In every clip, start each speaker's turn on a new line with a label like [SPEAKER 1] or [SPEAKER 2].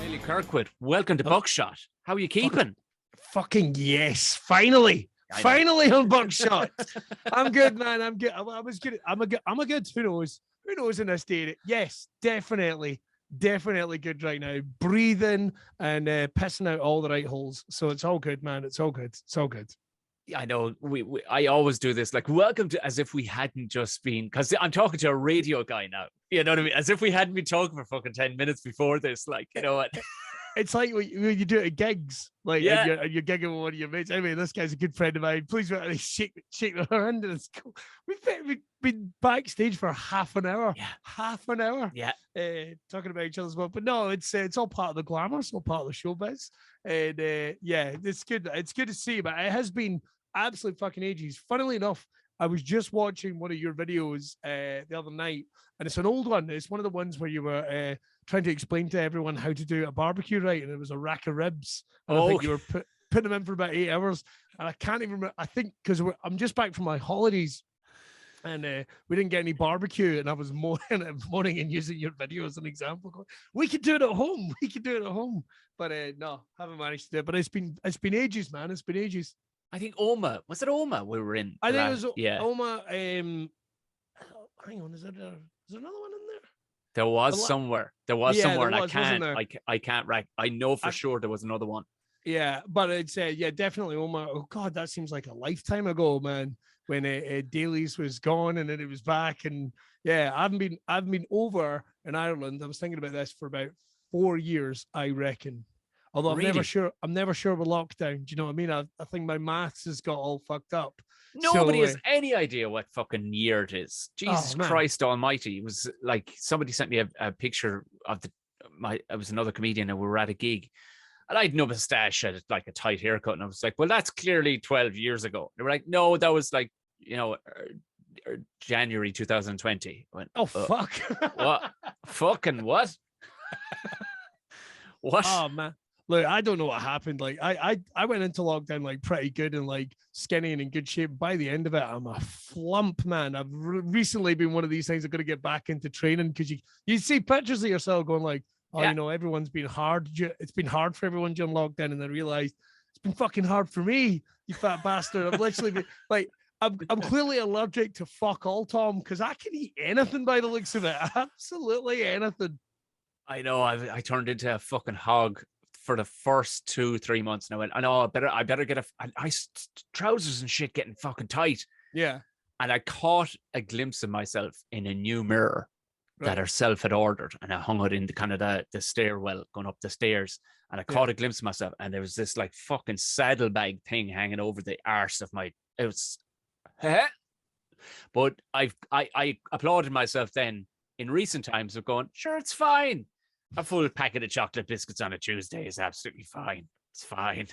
[SPEAKER 1] Billy Kirkwood, welcome to Buckshot. How are you keeping?
[SPEAKER 2] Fucking yes! Finally on Buckshot. I'm good, man. I'm good. I was good. I'm a good. Who knows? Who knows in this day? Yes, definitely good right now. Breathing and pissing out all the right holes. So it's all good, man. It's all good. It's all good.
[SPEAKER 1] I know I always do this, like, welcome to, as if we hadn't just been, because I'm talking to a radio guy now, you know what I mean, as if we hadn't been talking for fucking 10 minutes before this, like, you know what.
[SPEAKER 2] It's like when you do it at gigs, like,
[SPEAKER 1] yeah,
[SPEAKER 2] and you're gigging with one of your mates. Anyway, this guy's a good friend of mine. Please shake my hand, and it's cool. We've been backstage for half an hour.
[SPEAKER 1] Yeah.
[SPEAKER 2] Talking about each other as well. But no, it's all part of the glamour. It's all part of the showbiz. And yeah, it's good. It's good to see. But it has been absolute fucking ages. Funnily enough, I was just watching one of your videos the other night, and it's an old one. It's one of the ones where you were trying to explain to everyone how to do a barbecue right, and it was a rack of ribs. And I think you were putting them in for about 8 hours, and I can't even remember. I think because I'm just back from my holidays, and we didn't get any barbecue, and I was moaning and using your video as an example. We could do it at home. But no, haven't managed to do it. But it's been ages, man. It's been ages.
[SPEAKER 1] I think Oma, was it Oma we were in?
[SPEAKER 2] I think it was Oma. Hang on, is there another one in there?
[SPEAKER 1] There was somewhere. And I can't I know for sure there was another one.
[SPEAKER 2] Yeah, but it's definitely Oma. Oh God, that seems like a lifetime ago, man. When Daly's was gone and then it was back, and yeah, I've been over in Ireland. I was thinking about this for about 4 years, I reckon. Although I'm never sure with lockdown. Do you know what I mean? I think my maths has got all fucked up.
[SPEAKER 1] Nobody has any idea what fucking year it is. Jesus Christ Almighty! It was like somebody sent me a picture of I was another comedian and we were at a gig, and I had no mustache, I had like a tight haircut, and I was like, "Well, that's clearly 12 years ago." They were like, "No, that was like, you know, January 2020." I went,
[SPEAKER 2] "Oh fuck!
[SPEAKER 1] What? Fucking what? What?"
[SPEAKER 2] Oh man. Look, I don't know what happened. Like I went into lockdown like pretty good and like skinny and in good shape. By the end of it, I'm a flump, man. I've recently been one of these things. I've got to get back into training because you see pictures of yourself going like, oh, you know, everyone's been hard. It's been hard for everyone during lockdown, and I realized it's been fucking hard for me, you fat bastard. I've literally been like, I'm clearly allergic to fuck all, Tom, because I can eat anything by the looks of it. Absolutely anything.
[SPEAKER 1] I know. I turned into a fucking hog for the first 2-3 months, and I went, I know, I better get trousers and shit getting fucking tight.
[SPEAKER 2] Yeah.
[SPEAKER 1] And I caught a glimpse of myself in a new mirror that herself had ordered, and I hung it in the kind of the stairwell going up the stairs, and I caught a glimpse of myself, and there was this like fucking saddlebag thing hanging over the arse of my. It was, but I applauded myself then in recent times of going, sure, it's fine. A full packet of chocolate biscuits on a Tuesday is absolutely fine. It's fine.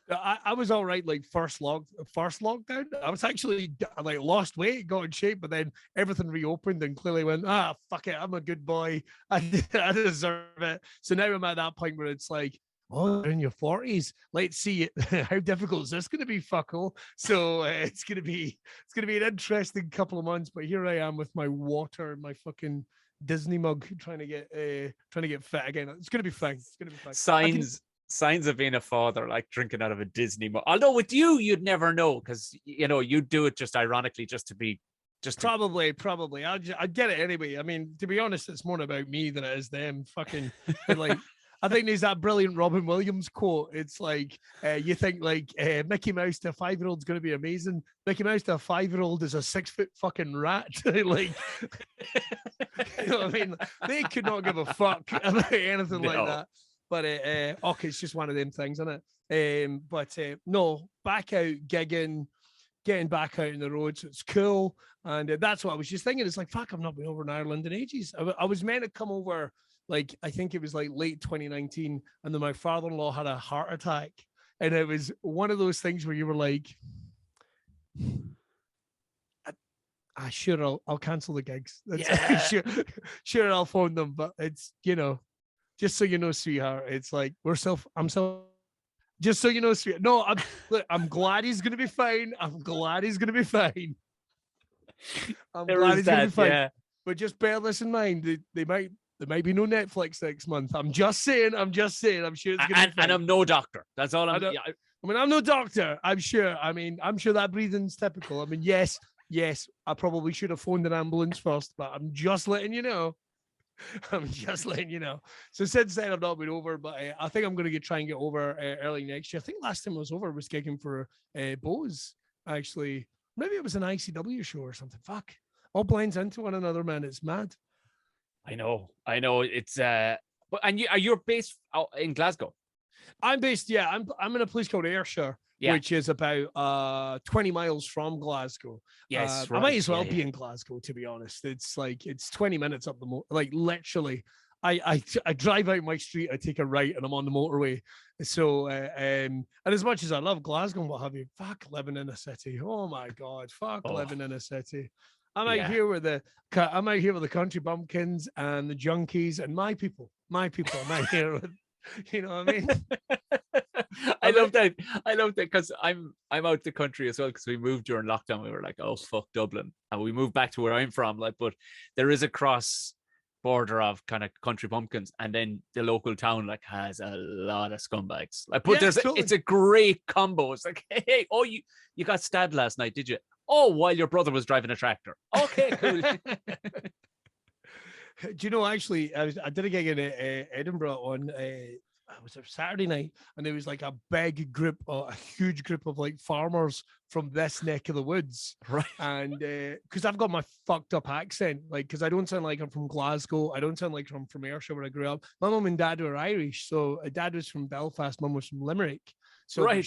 [SPEAKER 2] I was all right, like first lockdown. I was actually like lost weight, got in shape, but then everything reopened and clearly went, fuck it, I'm a good boy. I deserve it. So now I'm at that point where it's like, oh, you're in your 40s. Let's see how difficult is this going to be, fuckle. So it's gonna be an interesting couple of months. But here I am with my water and my fucking Disney mug, trying to get fit again. It's gonna be fine.
[SPEAKER 1] Signs of being a father, like drinking out of a Disney mug. Although with you, you'd never know, because you know you'd do it just ironically, probably. I'd get it anyway. I mean, to be honest, it's more about me than it is them. Fucking like. I think there's that brilliant Robin Williams quote. It's like, you think like Mickey Mouse to a 5-year-old is going to be amazing. Mickey Mouse to a 5-year-old is a 6-foot fucking rat. Like, you know what I mean? They could not give a fuck about anything like that. But okay, it's just one of them things, isn't it? No, back out gigging, getting back out in the roads. It's cool. And that's what I was just thinking. It's like, fuck, I've not been over in Ireland in ages. I was meant to come over, like, I think it was like late 2019, and then my father-in-law had a heart attack, and it was one of those things where you were like, sure, I'll cancel the gigs. Sure, I'll phone them, but it's, you know, just so you know, sweetheart, it's like just so you know, sweetheart. No, I'm glad he's gonna be fine. I'm glad he's gonna be fine. Yeah. But just bear this in mind.
[SPEAKER 2] There might be no Netflix next month. I'm just saying. I'm sure it's going to be fine.
[SPEAKER 1] And I'm no doctor. That's all I'm.
[SPEAKER 2] I mean, I'm no doctor. I'm sure. I mean, I'm sure that breathing's typical. I mean, yes, I probably should have phoned an ambulance first, but I'm just letting you know. I'm just letting you know. So since then, I've not been over, but I think I'm going to try and get over early next year. I think last time I was over, I was gigging for Bose, actually. Maybe it was an ICW show or something. Fuck. All blends into one another, man. It's mad.
[SPEAKER 1] I know. It's but you're based out in Glasgow.
[SPEAKER 2] I'm based, I'm in a place called Ayrshire, which is about 20 miles from Glasgow.
[SPEAKER 1] Yes,
[SPEAKER 2] I might as well be in Glasgow, to be honest. It's 20 minutes up the literally. I drive out my street, I take a right, and I'm on the motorway. So and as much as I love Glasgow and what have you, fuck living in a city. Oh my God, living in a city. I'm out here with the country bumpkins and the junkies and my people. I'm out here with, you know what I mean?
[SPEAKER 1] I love that because I'm out the country as well, because we moved during lockdown. We were like, oh fuck Dublin, and we moved back to where I'm from. But there is a cross border of kind of country bumpkins, and then the local town has a lot of scumbags. It's a great combo. It's like, hey, oh, you got stabbed last night, did you? Oh, while your brother was driving a tractor. Okay, cool.
[SPEAKER 2] Do you know, actually, I did a gig in Edinburgh on it was a Saturday night, and there was like a huge group of farmers from this neck of the woods,
[SPEAKER 1] right?
[SPEAKER 2] And because I've got my fucked up accent, because I don't sound like I'm from Glasgow, I don't sound like I'm from Ayrshire where I grew up. My mum and dad were Irish, so dad was from Belfast, mum was from Limerick. So
[SPEAKER 1] right.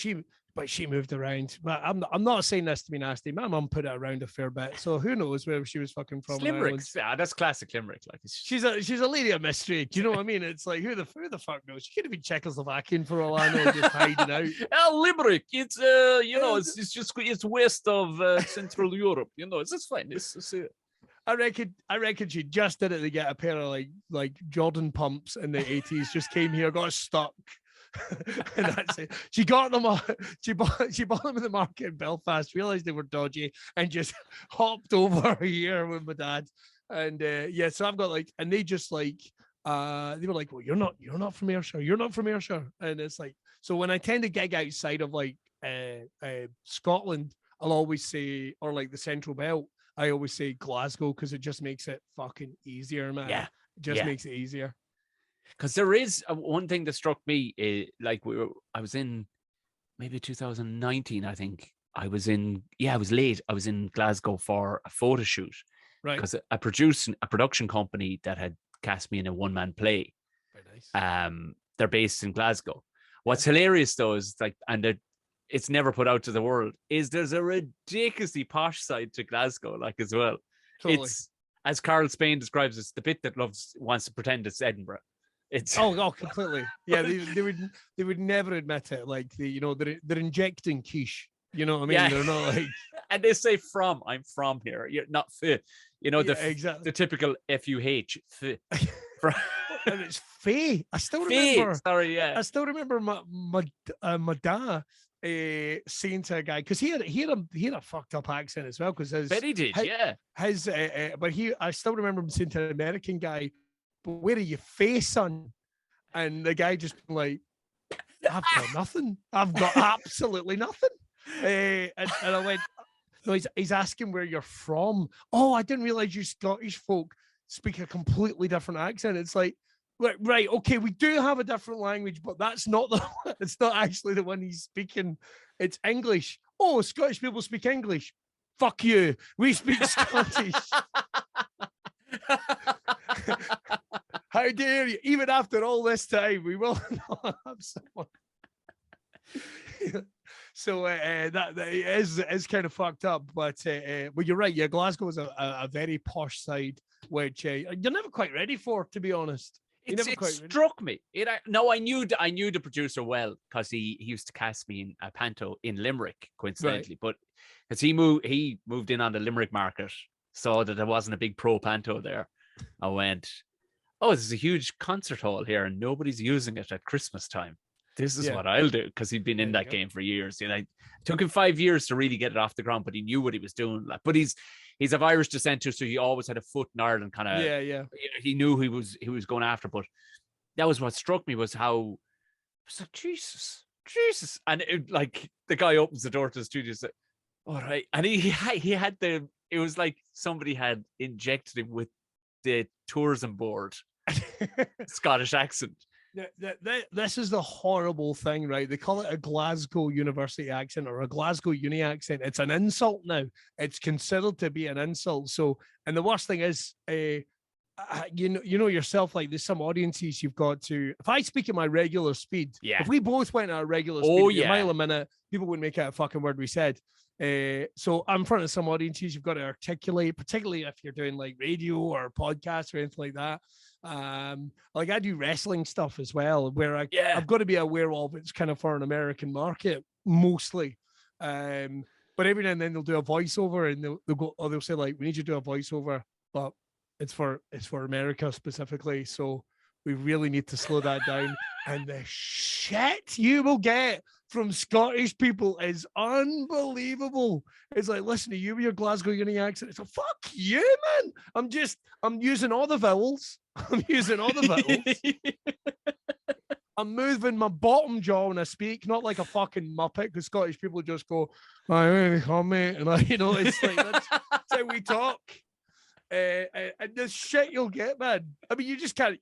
[SPEAKER 2] But she moved around. But I'm not saying this to be nasty. My mum put it around a fair bit, so who knows where she was fucking from.
[SPEAKER 1] Limerick, that's classic Limerick.
[SPEAKER 2] She's a lady of mystery. Do you know what I mean? It's like who the fuck knows? She could have been Czechoslovakian for all I know, just hiding out.
[SPEAKER 1] Limerick, it's it's west of Central Europe. It's fine.
[SPEAKER 2] I reckon she just did it to get a pair of like Jordan pumps in the 80s. Just came here, got stuck. And that's it. She got them. She bought them in the market in Belfast. Realized they were dodgy and just hopped over here with my dad. And so I've got and they just they were like, well, you're not from Ayrshire. You're not from Ayrshire. And it's so when I tend to gig outside of Scotland, I'll always say, or the Central Belt, I always say Glasgow, because it just makes it fucking easier, man.
[SPEAKER 1] Yeah,
[SPEAKER 2] it just makes it easier.
[SPEAKER 1] Because there is one thing that struck me, I was in maybe 2019, I think. I was late. I was in Glasgow for a photo shoot.
[SPEAKER 2] Right.
[SPEAKER 1] Because I produced a production company that had cast me in a one-man play.
[SPEAKER 2] Very nice.
[SPEAKER 1] They're based in Glasgow. What's hilarious though is it's never put out to the world, is there's a ridiculously posh side to Glasgow, as well.
[SPEAKER 2] Totally.
[SPEAKER 1] It's, as Carl Spain describes, it's the bit that wants to pretend it's Edinburgh. It's
[SPEAKER 2] completely. Yeah, they would never admit it. They're injecting quiche. You know what I mean?
[SPEAKER 1] Yeah.
[SPEAKER 2] They're not
[SPEAKER 1] and they say I'm from here. You're not fit.
[SPEAKER 2] Exactly.
[SPEAKER 1] The typical FUH.
[SPEAKER 2] And it's Faye. I still remember.
[SPEAKER 1] Sorry, yeah.
[SPEAKER 2] I still remember my dad saying to a guy, because he had a fucked up accent as well. Because
[SPEAKER 1] Bet he did, yeah.
[SPEAKER 2] I still remember him saying to an American guy, "But where are you, Faye, son?" And the guy just I've got nothing. I've got absolutely nothing. And I went, no, he's asking where you're from. Oh, I didn't realize you Scottish folk speak a completely different accent. It's right, okay, we do have a different language, but that's not it's not actually the one he's speaking. It's English. Oh, Scottish people speak English. Fuck you. We speak Scottish. How dare you? Even after all this time, we will not have someone. So that is kind of fucked up, but you're right. Yeah, Glasgow is a very posh side, which you're never quite ready for, to be honest.
[SPEAKER 1] It struck me. I knew the producer well, because he used to cast me in a panto in Limerick, coincidentally. Right. But because he moved in on the Limerick market, saw that there wasn't a big pro panto there. I went, oh, this is a huge concert hall here, and nobody's using it at Christmas time. This is what I'll do, because he'd been in that game for years. It took him 5 years to really get it off the ground, but he knew what he was doing. But he's of Irish descent too, so he always had a foot in Ireland. Kind of,
[SPEAKER 2] yeah.
[SPEAKER 1] He knew he was going after, but that was what struck me was how I was like, Jesus, and like the guy opens the door to the studio, and said, "All right," and he had the. It was like somebody had injected him with the tourism board Scottish accent.
[SPEAKER 2] This is the horrible thing, right? They call it a Glasgow University accent or a Glasgow uni accent. It's an insult now. It's considered to be an insult. So, and the worst thing is, you know yourself, like there's some audiences you've got to. If I speak at my regular speed, if we both went at our regular speed, a mile a minute, people wouldn't make out a fucking word we said. So I'm in front of some audiences you've got to articulate, particularly if you're doing like radio or podcasts or anything like that. Like I do wrestling stuff as well, where I've got to be aware of it's kind of for an American market mostly. But every now and then they'll do a voiceover and they'll say like, we need you to do a voiceover, but it's for America specifically. So we really need to slow that down. And the shit you will get from Scottish people is unbelievable. It's like, listen to you with your Glasgow uni accent. It's like, fuck you, man. I'm using all the vowels. I'm moving my bottom jaw when I speak, not like a fucking muppet, because Scottish people just go, oh, mate. And it's like, that's how we talk. And the shit you'll get, man. I mean, you just can't,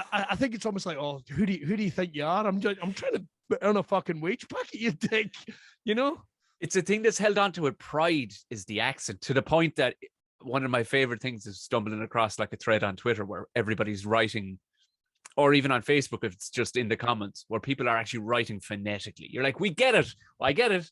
[SPEAKER 2] I think it's almost like, oh, who do you think you are? I'm trying to earn a fucking wage packet, you dick, It's a thing that's held on to with pride is the accent, to the point that one of my favorite things is stumbling across like a thread on Twitter where everybody's writing, or even on Facebook, if it's just in the comments, where people are actually writing phonetically. You're like, we get it. I get it.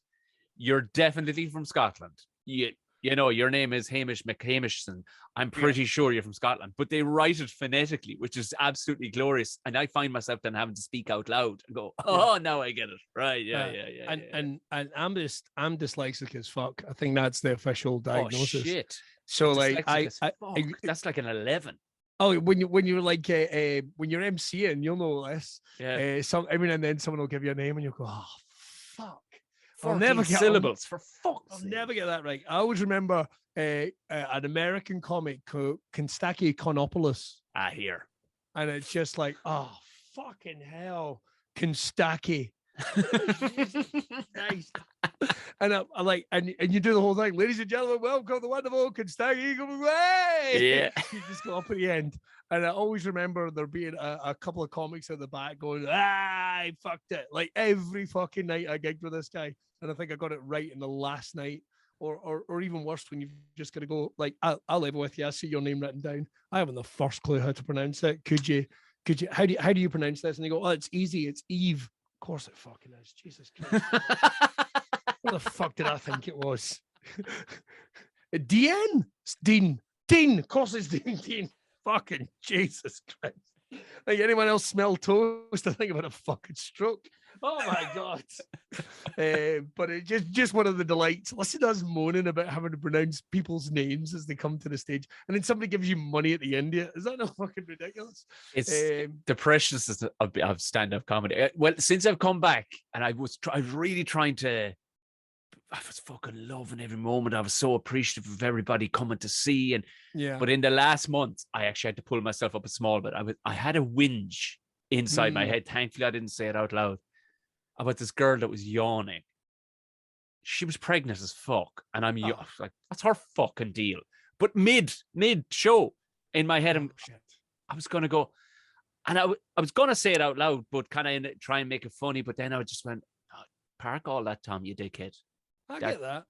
[SPEAKER 2] You're definitely from Scotland. Your name is Hamish McHamishson. I'm pretty sure you're from Scotland, but they write it phonetically, which is absolutely glorious. And I find myself then having to speak out loud and go, "Oh, now I get it." Right? Yeah. And I'm dyslexic as fuck. I think that's the official diagnosis.
[SPEAKER 1] Oh shit!
[SPEAKER 2] So like,
[SPEAKER 1] that's like an 11.
[SPEAKER 2] Oh, when you're like when you're MCing, you'll know this.
[SPEAKER 1] Yeah.
[SPEAKER 2] Every now and then someone will give you a name and you'll go, "Oh fuck."
[SPEAKER 1] I'll never get syllables for fuck's sake.
[SPEAKER 2] I'll never get that right. I always remember an American comic called Konstaki Konopoulos.
[SPEAKER 1] Here.
[SPEAKER 2] And it's just like, oh, fucking hell. Konstaki. Nice. And I like, and you do the whole thing. Ladies and gentlemen, welcome to the wonderful Konstaki.
[SPEAKER 1] Yeah.
[SPEAKER 2] You just go up at the end. And I always remember there being a couple of comics at the back going, I fucked it. Like every fucking night I gigged with this guy. And I think I got it right in the last night. Or even worse, when you've just got to go, like, I'll level with you. I see your name written down. I haven't the first clue how to pronounce it. Could you, how do you pronounce this? And they go, oh, it's easy. It's Eve. Of course it fucking is. Jesus Christ. What the fuck did I think it was? DN? It's Dean. Dean. Of course it's Dean. Fucking Jesus Christ. Like anyone else smell toast? I think about a fucking stroke. Oh my God. But it just one of the delights. Listen to us moaning about having to pronounce people's names as they come to the stage. And then somebody gives you money at the end. Is that not fucking ridiculous?
[SPEAKER 1] It's the preciousness of stand-up comedy. Well, since I've come back and I was really trying to, I was fucking loving every moment. I was so appreciative of everybody coming to see. But in the last month, I actually had to pull myself up a small bit. I had a whinge inside my head. Thankfully, I didn't say it out loud. About this girl that was yawning. She was pregnant as fuck. And I'm like, that's her fucking deal. But mid show in my head, I was going to go, and I was going to say it out loud, but kind of try and make it funny. But then I just went, oh, park all that, Tom, you dickhead.
[SPEAKER 2] I get that.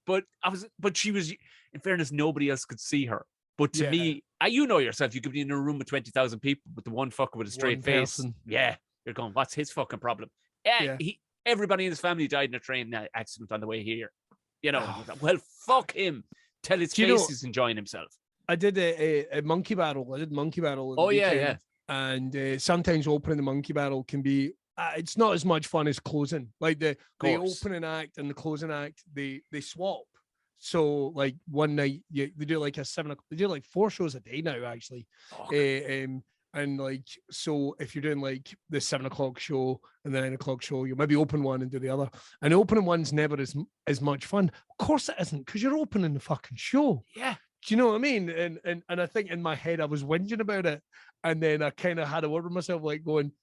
[SPEAKER 1] But she was, in fairness, nobody else could see her. But to me, you know yourself, you could be in a room with 20,000 people, but the one fucker with a straight face. Yeah. You're going, what's his fucking problem? Yeah. Everybody in his family died in a train accident on the way here. Well, fuck him. Tell his face he's enjoying himself.
[SPEAKER 2] I did a monkey battle. Monkey battle.
[SPEAKER 1] Oh, yeah.
[SPEAKER 2] And sometimes opening the monkey battle can be, it's not as much fun as closing. Like the opening act and the closing act, they swap. So like one night they do like they do like 4 shows a day now, actually. And And like, so if you're doing like the 7 o'clock show and the 9 o'clock show, you maybe open one and do the other. And the opening one's never as much fun. Of course it isn't, because you're opening the fucking show.
[SPEAKER 1] Yeah.
[SPEAKER 2] Do you know what I mean? And I think in my head I was whinging about it. And then I kind of had a word with myself, like going,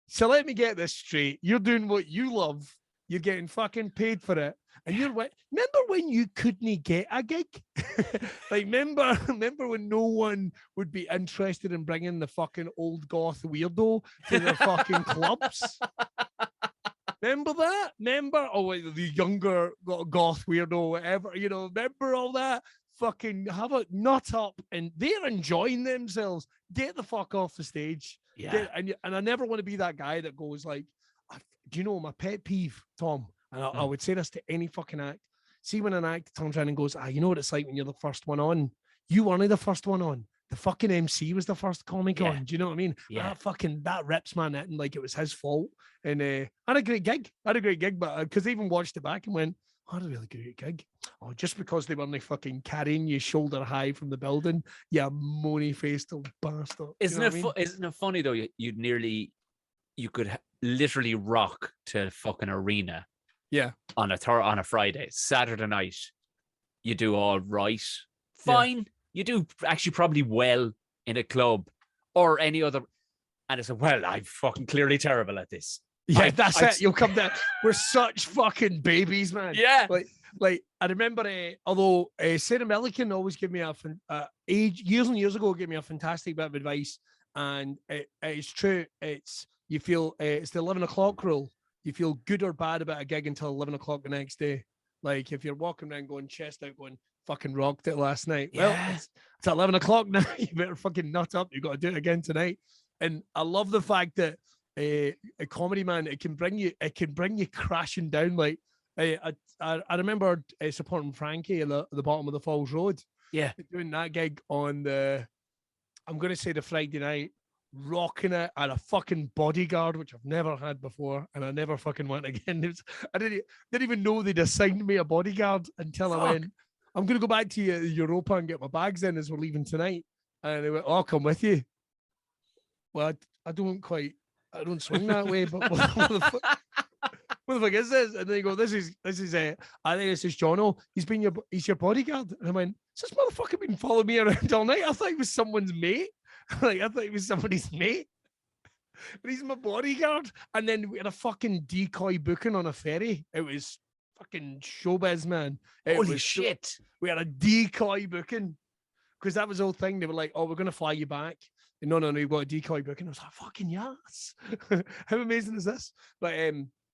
[SPEAKER 2] so let me get this straight. You're doing what you love. You're getting fucking paid for it. And you're what? Remember when you couldn't get a gig? Like, remember when no one would be interested in bringing the fucking old goth weirdo to their fucking clubs? Remember that? Remember? Oh, wait, the younger goth weirdo, whatever. You know, remember all that? Fucking have a nut up, and they're enjoying themselves. Get the fuck off the stage.
[SPEAKER 1] Yeah.
[SPEAKER 2] And I never want to be that guy that goes like, do you know my pet peeve, Tom? And I would say this to any fucking act. See, when an act turns around and goes, you know what it's like when you're the first one on? You weren't the first one on. The fucking MC was the first comic on. Do you know what I mean?
[SPEAKER 1] Yeah.
[SPEAKER 2] That rips my knitting like it was his fault. And I had a great gig. But because I even watched it back and went, I had a really great gig. Oh, just because they weren't fucking carrying you shoulder high from the building, you moany faced old bastard.
[SPEAKER 1] Isn't it funny though? You could literally rock to fucking arena.
[SPEAKER 2] Yeah.
[SPEAKER 1] On a Friday, Saturday night, you do all right, fine. Yeah. You do actually probably well in a club or any other, and it's like, well, I'm fucking clearly terrible at this.
[SPEAKER 2] Yeah, that's it. You'll come down. We're such fucking babies, man.
[SPEAKER 1] Yeah.
[SPEAKER 2] Like I remember, although Sarah Millican always gave me years and years ago, gave me a fantastic bit of advice, and it's true. You feel it's the 11 o'clock rule. You feel good or bad about a gig until 11 o'clock the next day. Like if you're walking around going chest out, going fucking rocked it last night. Yeah. Well, it's 11 o'clock now. You better fucking nut up. You got to do it again tonight. And I love the fact that a comedy, man, it can bring you crashing down. Like I remember supporting Frankie at the bottom of the Falls Road.
[SPEAKER 1] Yeah,
[SPEAKER 2] doing that gig on I'm going to say the Friday night. Rocking it at a fucking bodyguard, which I've never had before, and I never fucking went again. I didn't even know they'd assigned me a bodyguard until I went, I'm going to go back to Europa and get my bags in as we're leaving tonight. And they went, I'll come with you. Well, I don't swing that way, but what the fuck is this? And they go, this is I think this is Jono. He's your bodyguard. And I went, has this motherfucker been following me around all night? I thought he was someone's mate. Like I thought he was somebody's mate, but he's my bodyguard. And then we had a fucking decoy booking on a ferry. It was fucking showbiz, man.
[SPEAKER 1] Holy shit!
[SPEAKER 2] We had a decoy booking because that was the whole thing. They were like, "Oh, we're gonna fly you back." And no, you've got a decoy booking. I was like, "Fucking yes!" How amazing is this? But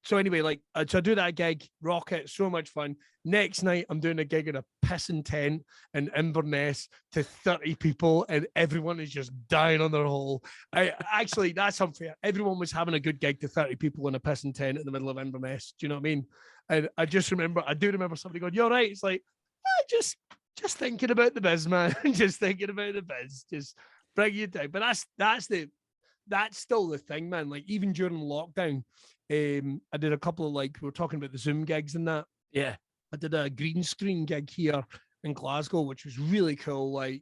[SPEAKER 2] so anyway, like, so I do that gig, rock it, so much fun. Next night, I'm doing a gig in a pissing tent in Inverness to 30 people, and everyone is just dying on their hole. Actually, that's unfair. Everyone was having a good gig to 30 people in a pissing tent in the middle of Inverness. Do you know what I mean? And I do remember somebody going, "You're right." It's like, just thinking about the biz, man. Just thinking about the biz. Just bring you down. But that's still the thing, man. Like even during lockdown, I did a couple of we were talking about the Zoom gigs and that.
[SPEAKER 1] Yeah.
[SPEAKER 2] I did a green screen gig here in Glasgow, which was really cool. It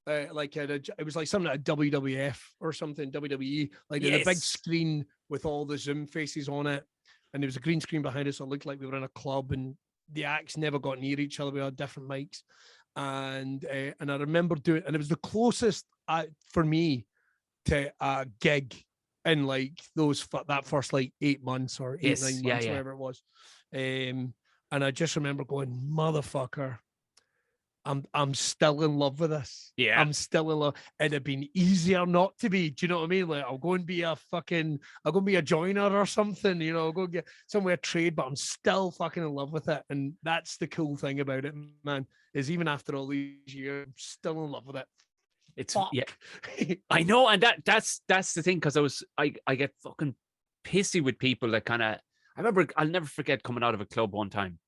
[SPEAKER 2] was like something like WWF or something, WWE, like in a big screen with all the Zoom faces on it. And there was a green screen behind us. So it looked like we were in a club and the acts never got near each other. We had different mics. And I remember doing, and it was the closest for me to a gig in that first 8 months or 9 months, whatever it was. And I just remember going, motherfucker, I'm still in love with this.
[SPEAKER 1] Yeah.
[SPEAKER 2] I'm still in love. It'd have been easier not to be. Do you know what I mean? Like I'll go and be a joiner or something, I'll go get somewhere trade, but I'm still fucking in love with it. And that's the cool thing about it, man, is even after all these years, I'm still in love with it.
[SPEAKER 1] It's I know, and that's the thing, because I get fucking pissy with people that kind of. I remember, I'll never forget coming out of a club one time,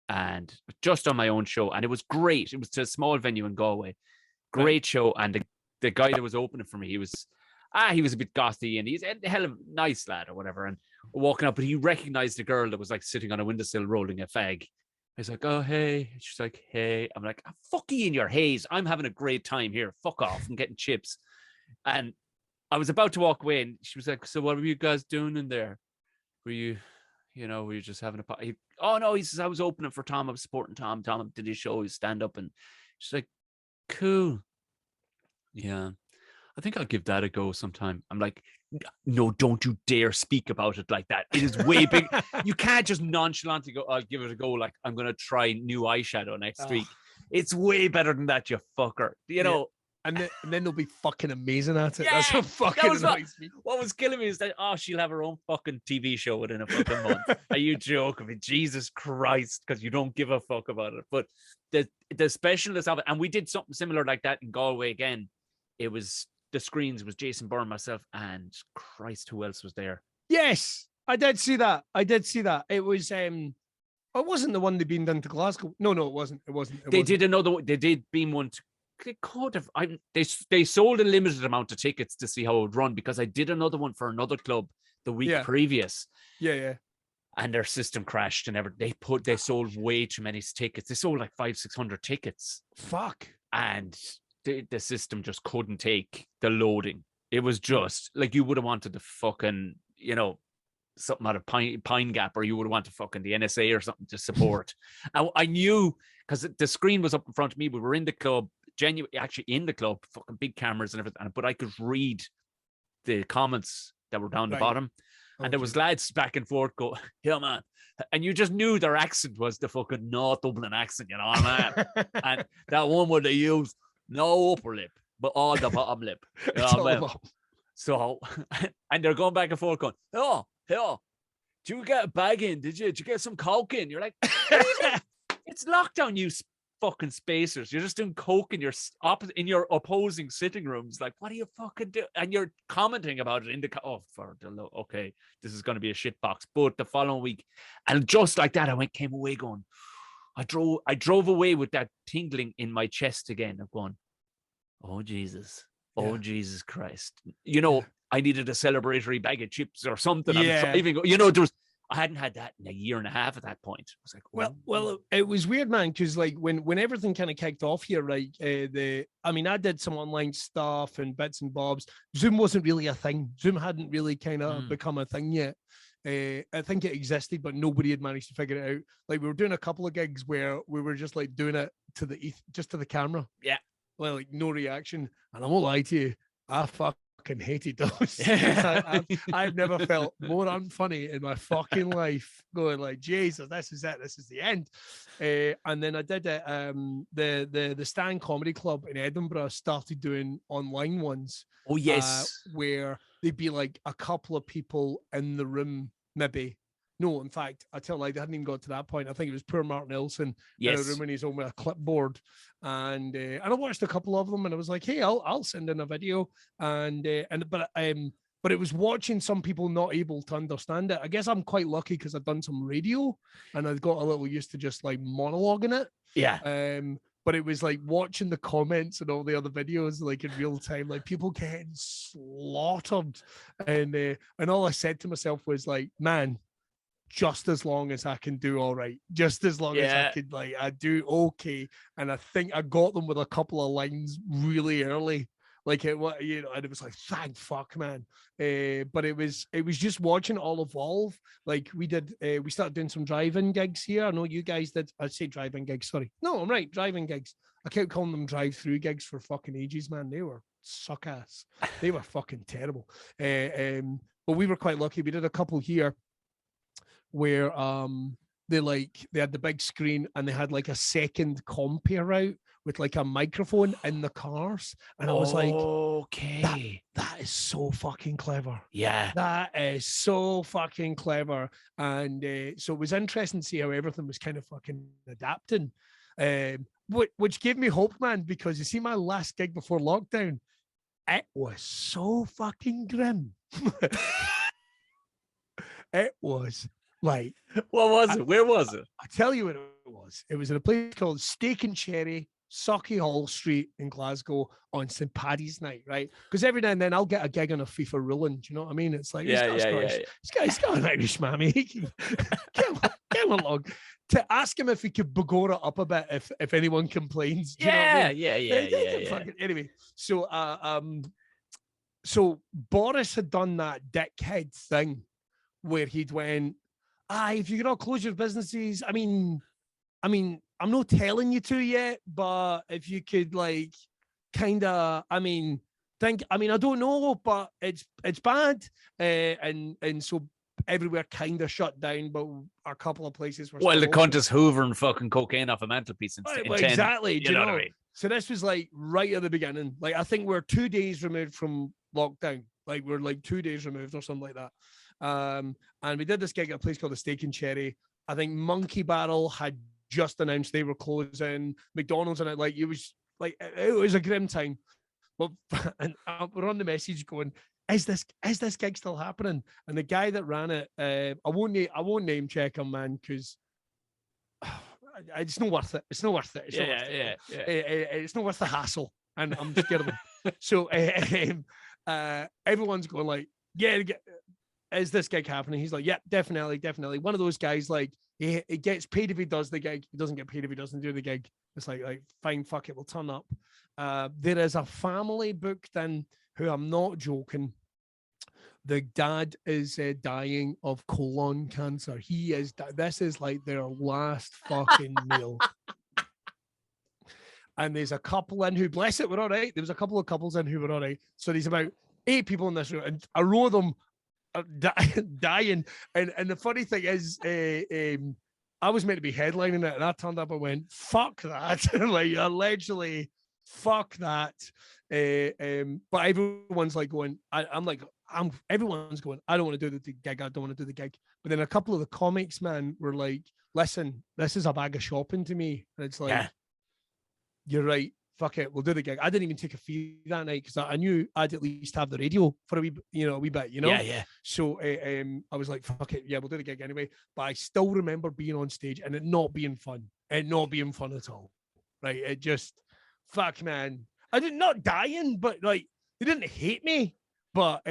[SPEAKER 1] and just on my own show, and it was great. It was to a small venue in Galway, great show, and the guy that was opening for me, he was a bit gothy, and he's a hell of a nice lad or whatever. And walking up, but he recognized the girl that was sitting on a windowsill rolling a fag. He's like, "Oh, hey." She's like, "Hey." I'm like, "Fuck you in your haze. I'm having a great time here. Fuck off. I'm getting chips." And I was about to walk away, and she was like, "So what were you guys doing in there? Were you, were you just having a party?" Oh no, he says, "I was opening for Tom. I was supporting Tom. Tom did his show, his stand up," and she's like, "Cool, yeah. I think I'll give that a go sometime." I'm like, "No, don't you dare speak about it like that. It is way big. You can't just nonchalantly go, I'll give it a go. Like, I'm going to try new eyeshadow next week. It's way better than that, you fucker. You know?"
[SPEAKER 2] And then they'll be fucking amazing at it.
[SPEAKER 1] Yeah,
[SPEAKER 2] that's what fucking annoys me.
[SPEAKER 1] What was killing me is that, she'll have her own fucking TV show within a fucking month. Are you joking me? Jesus Christ, because you don't give a fuck about it. But the specialness of it, and we did something similar like that in Galway again. It was the screens, it was Jason Byrne, myself, and Christ, who else was there?
[SPEAKER 2] Yes, I did see that. It was it wasn't the one they beamed into Glasgow. No, it wasn't.
[SPEAKER 1] They did another one. They did beam one to, they could have. They sold a limited amount of tickets to see how it would run, because I did another one for another club the week previous.
[SPEAKER 2] Yeah.
[SPEAKER 1] And their system crashed and everything. They sold way too many tickets. They sold like 500-600 tickets.
[SPEAKER 2] Fuck.
[SPEAKER 1] And the system just couldn't take the loading. It was just like, you would have wanted the fucking, something out of Pine Gap, or you would have wanted fucking the NSA or something to support. I knew, because the screen was up in front of me. We were in the club, actually in the club, fucking big cameras and everything. But I could read the comments that were down the bottom. And there was lads back and forth go, "Yeah, man." And you just knew their accent was the fucking North Dublin accent, man. And that one where they used no upper lip, but all the bottom lip. So, and they're going back and forth going, "Oh, did you get a bag in? Did you get some coke in?" You're like, it's lockdown, you fucking spacers. You're just doing coke in your opposing sitting rooms. Like, what do you fucking do? And you're commenting about it in the okay, this is going to be a shit box. But the following week, and just like that, I came away going, I drove away with that tingling in my chest again of going, oh Jesus, Jesus Christ. I needed a celebratory bag of chips or something.
[SPEAKER 2] Yeah.
[SPEAKER 1] I'm driving, I hadn't had that in a year and a half at that point. I was like,
[SPEAKER 2] well, it was weird, man, because like when everything kind of kicked off here, right? I did some online stuff and bits and bobs. Zoom wasn't really a thing. Zoom hadn't really kind of become a thing yet. I think it existed, but nobody had managed to figure it out. Like, we were doing a couple of gigs where we were just like doing it to the camera.
[SPEAKER 1] Yeah.
[SPEAKER 2] Well, like no reaction. And I won't lie to you, I fucking hated those. I've never felt more unfunny in my fucking life. Going like, Jesus, this is it. This is the end. And then I did it. The Stand Comedy Club in Edinburgh started doing online ones.
[SPEAKER 1] Oh yes,
[SPEAKER 2] where they'd be like a couple of people in the room, maybe. No, in fact, I tell you, they hadn't even got to that point. I think it was poor Martin Elson in a room in his own with a clipboard, and I watched a couple of them, and I was like, hey, I'll send in a video, but it was watching some people not able to understand it. I guess I'm quite lucky because I've done some radio, and I've got a little used to just like monologuing it.
[SPEAKER 1] Yeah.
[SPEAKER 2] But it was like watching the comments and all the other videos like in real time, like people getting slaughtered, and all I said to myself was like, man, just as long as I can do all right, just as long as I could, like, I do okay. And I think I got them with a couple of lines really early, like and it was like, thank fuck, man. But it was just watching it all evolve. Like we started doing some drive-in gigs here. I know you guys did. I'd say drive-in gigs. Sorry, no, I'm right. Drive-in gigs. I kept calling them drive-through gigs for fucking ages, man. They were suck ass. They were fucking terrible. But we were quite lucky. We did a couple here where they had the big screen and they had like a second compere out with like a microphone in the cars, and I was like, okay, that is so fucking clever.
[SPEAKER 1] Yeah,
[SPEAKER 2] that is so fucking clever. And so it was interesting to see how everything was kind of fucking adapting, which gave me hope, man, because you see, my last gig before lockdown, it was so fucking grim. It was like,
[SPEAKER 1] what was it? Where was it?
[SPEAKER 2] I tell you what it was. It was in a place called Steak and Cherry, Socky Hall Street in Glasgow on St. Paddy's night, right? Because every now and then I'll get a gig on a FIFA ruling. Do you know what I mean? It's like, he's got an Irish mammy. He can get him along. To ask him if he could bagora up a bit if anyone complains. Do you know what I mean?
[SPEAKER 1] Yeah.
[SPEAKER 2] Anyway, so so Boris had done that dickhead thing where he'd went, if you could all close your businesses, I mean, I'm not telling you to yet, but if you could like kind of, I don't know, but it's bad. And so everywhere kind of shut down, but a couple of places were
[SPEAKER 1] Well, the
[SPEAKER 2] still open.
[SPEAKER 1] cunt is hoovering fucking cocaine off a mantelpiece in 10.
[SPEAKER 2] Exactly.
[SPEAKER 1] You know what I mean?
[SPEAKER 2] So this was like right at the beginning. Like I think we're 2 days removed from lockdown. Like we're like 2 days removed or something like that. And we did this gig at a place called the Steak and Cherry. I think Monkey Barrel had just announced they were closing. McDonald's, and it was a grim time. But and we're on the message going, is this gig still happening? And the guy that ran it, I won't name check him, man, because it's not worth it. It's not worth it. It's not worth the hassle, and I'm scared of him. So everyone's going like, yeah, is this gig happening? He's like, yeah, definitely. One of those guys, like, he gets paid if he does the gig. He doesn't get paid if he doesn't do the gig. It's like fine, fuck it, we'll turn up. There is a family booked in who, I'm not joking, the dad is dying of colon cancer. This is like their last fucking meal. And there's a couple in who, bless it, were all right. There was a couple of couples in who were all right. So there's about 8 people in this room, and a row of them are dying. And the funny thing is, I was meant to be headlining it, and I turned up and went, fuck that. Like, allegedly, fuck that. But everyone's like going, everyone's going, I don't want to do the gig. I don't want to do the gig. But then a couple of the comics, man, were like, listen, this is a bag of shopping to me. And it's like, yeah, you're right. Fuck it, we'll do the gig. I didn't even take a fee that night because I knew I'd at least have the radio for a wee bit,
[SPEAKER 1] Yeah.
[SPEAKER 2] So I was like, fuck it, yeah, we'll do the gig anyway. But I still remember being on stage and it not being fun. It not being fun at all. Right? It just, fuck, man. I did not dying, but like they didn't hate me, but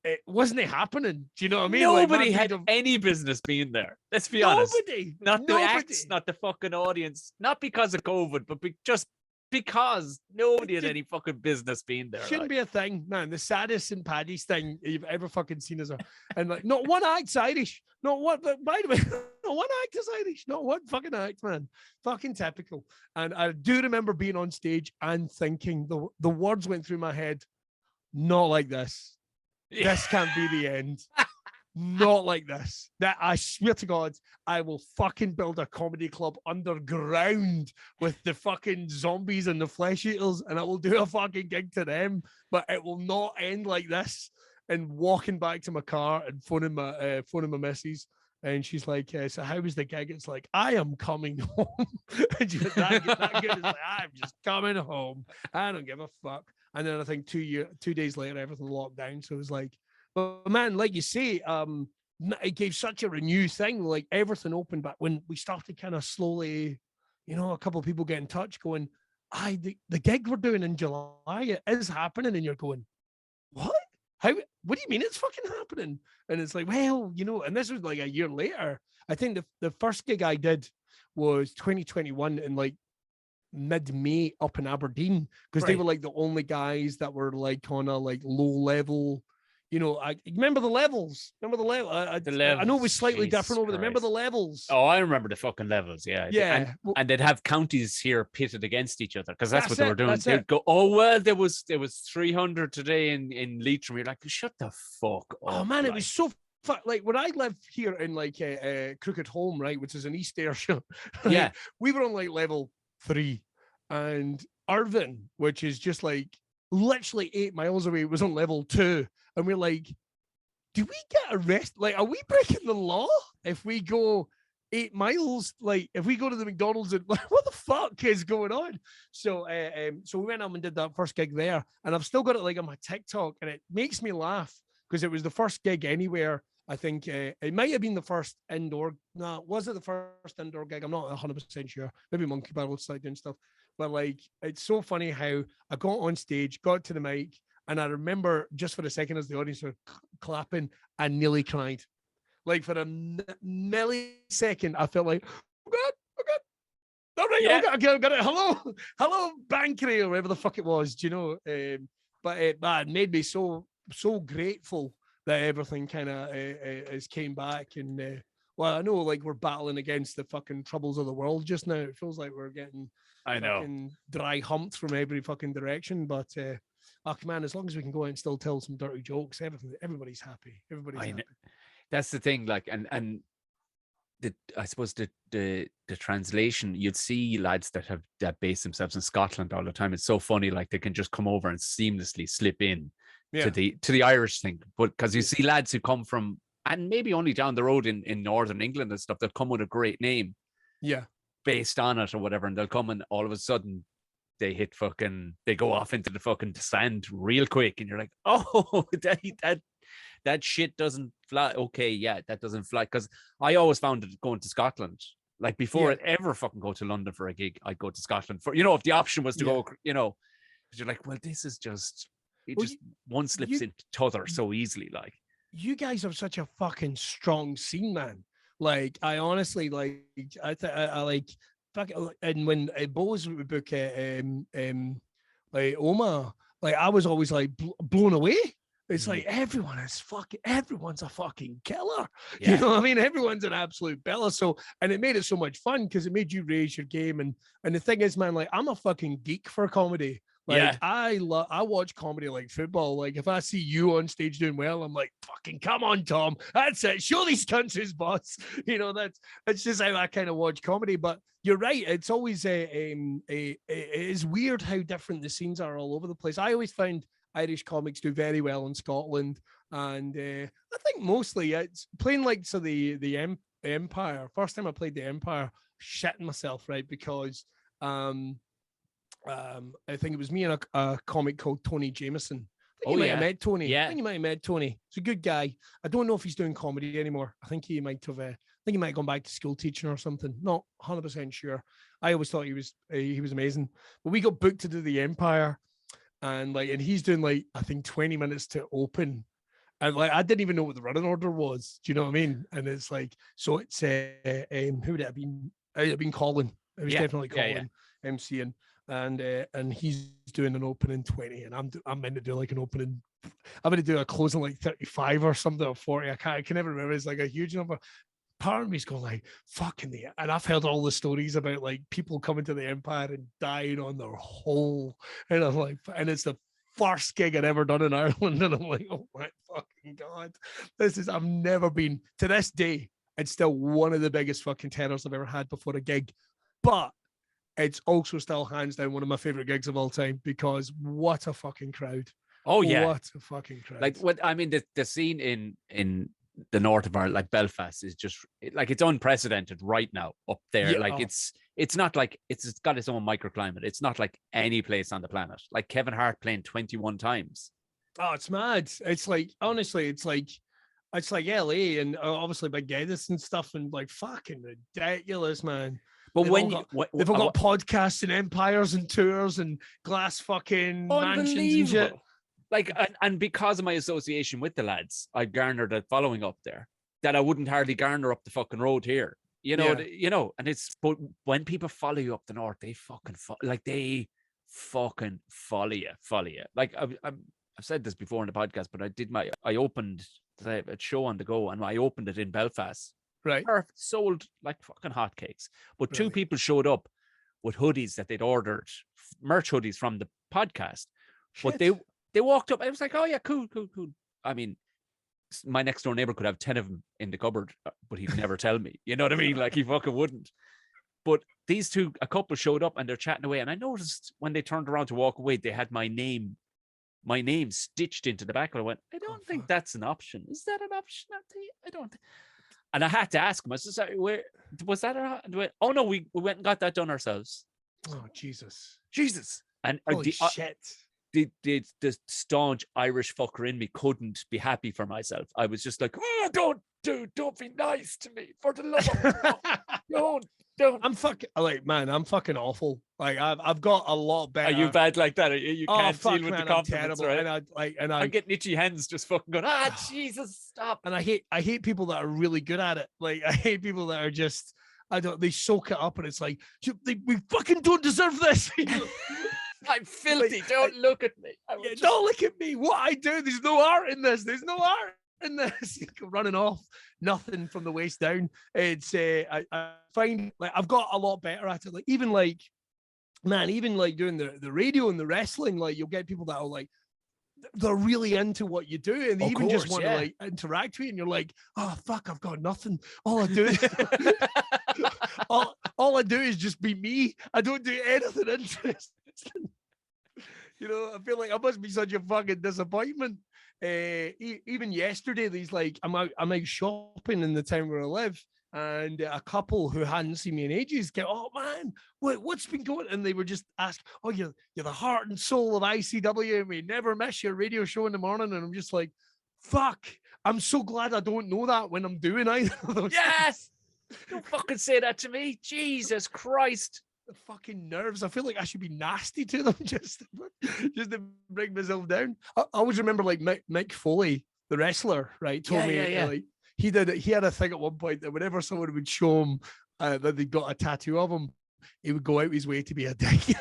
[SPEAKER 2] it wasn't happening. Do you know what I mean?
[SPEAKER 1] Nobody had any business being there. Let's be honest. Not the acts, not the fucking audience. Not because of COVID, but just because nobody had any fucking business being there.
[SPEAKER 2] Shouldn't be a thing, man. The saddest St. Paddy's thing you've ever fucking seen is and like not one act's Irish. Not one, but by the way, not one act is Irish. Not one fucking act, man. Fucking typical. And I do remember being on stage and thinking the words went through my head, not like this. This can't be the end. Not like this. That I swear to God, I will fucking build a comedy club underground with the fucking zombies and the flesh eaters, and I will do a fucking gig to them, but it will not end like this. And walking back to my car and phoning my missus, and she's like, so how was the gig? It's like, I am coming home. And she's that good. It's like, I'm just coming home. I don't give a fuck. And then I think 2 days later, everything locked down. So it was like, but man, like you say, it gave such a renewed thing. Like everything opened back when we started kind of slowly, a couple of people get in touch going, the gig we're doing in July, it is happening. And you're going, what? What do you mean it's fucking happening? And it's like, well, and this was like a year later. I think the first gig I did was 2021 in like mid-May up in Aberdeen, because they were like the only guys that were like on a like low level, I remember the levels. Remember the level? I know it was slightly different over there. Remember the levels?
[SPEAKER 1] Oh, I remember the fucking levels. Yeah.
[SPEAKER 2] Yeah.
[SPEAKER 1] And they'd have counties here pitted against each other because that's what they were doing. They'd go, oh, well, there was 300 today in Leitrim. You're like, shut the fuck up.
[SPEAKER 2] Oh, man, it was so like when I lived here in like Crooked Holme, right, which is an East Ayrshire. Right? Yeah. We were on like level 3, and Irvine, which is just like literally 8 miles away, was on level 2. And we're like, do we get arrested? Like, are we breaking the law if we go 8 miles? Like, if we go to the McDonald's and like, what the fuck is going on? So, so we went up and did that first gig there, and I've still got it like on my TikTok, and it makes me laugh because it was the first gig anywhere. I think it might have been the first indoor. No, was it the first indoor gig? I'm not 100% sure. Maybe Monkey Barrel started doing stuff. But like, it's so funny how I got on stage, got to the mic, and I remember just for a second as the audience were clapping, I nearly cried. Like for a millisecond, I felt like, oh God, all right, yeah. I got it. Hello, Bankery, or whatever the fuck it was. Do you know? but it made me so grateful that everything kind of has came back. And well, I know like we're battling against the fucking troubles of the world just now. It feels like we're getting fucking dry humped from every fucking direction. But oh man, as long as we can go out and still tell some dirty jokes, everybody's happy. Everybody's happy.
[SPEAKER 1] That's the thing. Like, and I suppose the translation, you'd see lads that base themselves in Scotland all the time. It's so funny, like they can just come over and seamlessly slip in to the Irish thing. But because you see lads who come from, and maybe only down the road in Northern England and stuff, they'll come with a great name.
[SPEAKER 2] Yeah.
[SPEAKER 1] Based on it or whatever, and they'll come and all of a sudden they go off into the fucking sand real quick, and you're like, oh, that shit doesn't fly. Okay, yeah, that doesn't fly. Because I always found it going to Scotland, like before I'd ever fucking go to London for a gig, I'd go to Scotland for, if the option was to go, because you're like, well, this is just one slips into t'other so easily. Like,
[SPEAKER 2] you guys have such a fucking strong scene, man. Like, I honestly like, I like, and when Bose would book like Oma, like I was always like blown away. It's like everyone's a fucking killer. Yeah. You know what I mean? Everyone's an absolute bella. So, and it made it so much fun because it made you raise your game. And the thing is, man, like I'm a fucking geek for comedy. Like I watch comedy like football. Like if I see you on stage doing well, I'm like, fucking come on, Tom. That's it. Show these cunts his boss. That's just how I kind of watch comedy. But you're right. It's always it is weird how different the scenes are all over the place. I always find Irish comics do very well in Scotland, and I think mostly it's playing like the Empire. First time I played the Empire, shitting myself, right? Because I think it was me and a comic called Tony Jameson. I think you might have met Tony. Yeah. I think you might have met Tony. He's a good guy. I don't know if he's doing comedy anymore. I think he might have. I think he might have gone back to school teaching or something. Not 100% sure. I always thought he was amazing. But we got booked to do the Empire, and he's doing like I think 20 minutes to open, and like I didn't even know what the running order was. Do you know what I mean? And it's like, so it's who would it have been? It would have been Colin. It was definitely Colin MCing. And he's doing an opening 20, and I'm meant to do like an opening. I'm going to do a closing like 35 or something, or 40. I can never remember. It's like a huge number. Part of me's going like, fucking the, and I've heard all the stories about like people coming to the Empire and dying on their hole, and I'm like, and it's the first gig I'd ever done in Ireland, and I'm like, oh my fucking god, I've never been to this day. It's still one of the biggest fucking terrors I've ever had before a gig, but it's also still hands down one of my favorite gigs of all time because what a fucking crowd.
[SPEAKER 1] Oh yeah.
[SPEAKER 2] What a fucking crowd.
[SPEAKER 1] Like what I mean, the scene in the north of Ireland, like Belfast, is just like it's unprecedented right now up there. It's not like it's got its own microclimate. It's not like any place on the planet. Like Kevin Hart playing 21 times.
[SPEAKER 2] Oh, it's mad. It's like, honestly, it's like LA and obviously Big Geddes and stuff, and like fucking ridiculous, man. But they've all got podcasts and empires and tours and glass fucking mansions and shit.
[SPEAKER 1] Like, and because of my association with the lads, I garnered a following up there that I wouldn't hardly garner up the fucking road here. And it's, but when people follow you up the north, they fucking follow you. Like I've said this before in the podcast, but I opened a show on the go, and I opened it in Belfast.
[SPEAKER 2] Right.
[SPEAKER 1] Sold like fucking hotcakes. But two people showed up with hoodies that they'd ordered, merch hoodies from the podcast. Shit. But they walked up. I was like, oh yeah, cool. I mean, my next door neighbor could have 10 of them in the cupboard, but he'd never tell me. You know what I mean? Like he fucking wouldn't. But a couple showed up and they're chatting away. And I noticed when they turned around to walk away, they had my name stitched into the back. And I went, I don't think that's an option. Is that an option? I don't think. And I had to ask him. I said, sorry, where was that? Oh no, we went and got that done ourselves.
[SPEAKER 2] Oh Jesus!
[SPEAKER 1] And
[SPEAKER 2] holy shit!
[SPEAKER 1] The staunch Irish fucker in me couldn't be happy for myself. I was just like, oh, don't be nice to me, for the love of God. Don't. I'm
[SPEAKER 2] fucking awful. Like I've got a lot better.
[SPEAKER 1] Are you bad like that? You can't deal with the compliments, right?
[SPEAKER 2] And
[SPEAKER 1] I'm getting itchy hands just fucking going, Jesus, stop.
[SPEAKER 2] And I hate people that are really good at it. Like I hate people that are just, they soak it up and it's like, we fucking don't deserve this.
[SPEAKER 1] I'm filthy. Don't look at me.
[SPEAKER 2] Don't look at me. What I do, there's no art in this. There's no art in this. Running off, nothing from the waist down. It's I find like I've got a lot better at it. Like even like doing the radio and the wrestling, like you'll get people that are like they're really into what you do, and they just want to like interact with you, and you're like, oh fuck, I've got nothing. All I do is all I do is just be me. I don't do anything interesting. You know, I feel like I must be such a fucking disappointment. Even yesterday, these like I'm out shopping in the town where I live, and a couple who hadn't seen me in ages get, oh man, what's been going? And they were just asking, oh, you're the heart and soul of ICW, and we never miss your radio show in the morning. And I'm just like, fuck, I'm so glad I don't know that when I'm doing either of those.
[SPEAKER 1] Yes, don't fucking say that to me, Jesus Christ.
[SPEAKER 2] The fucking nerves. I feel like I should be nasty to them just to bring myself down. I always remember like Mick Foley, the wrestler, right? Told me like he had a thing at one point that whenever someone would show him that they got a tattoo of him, he would go out his way to be a dick.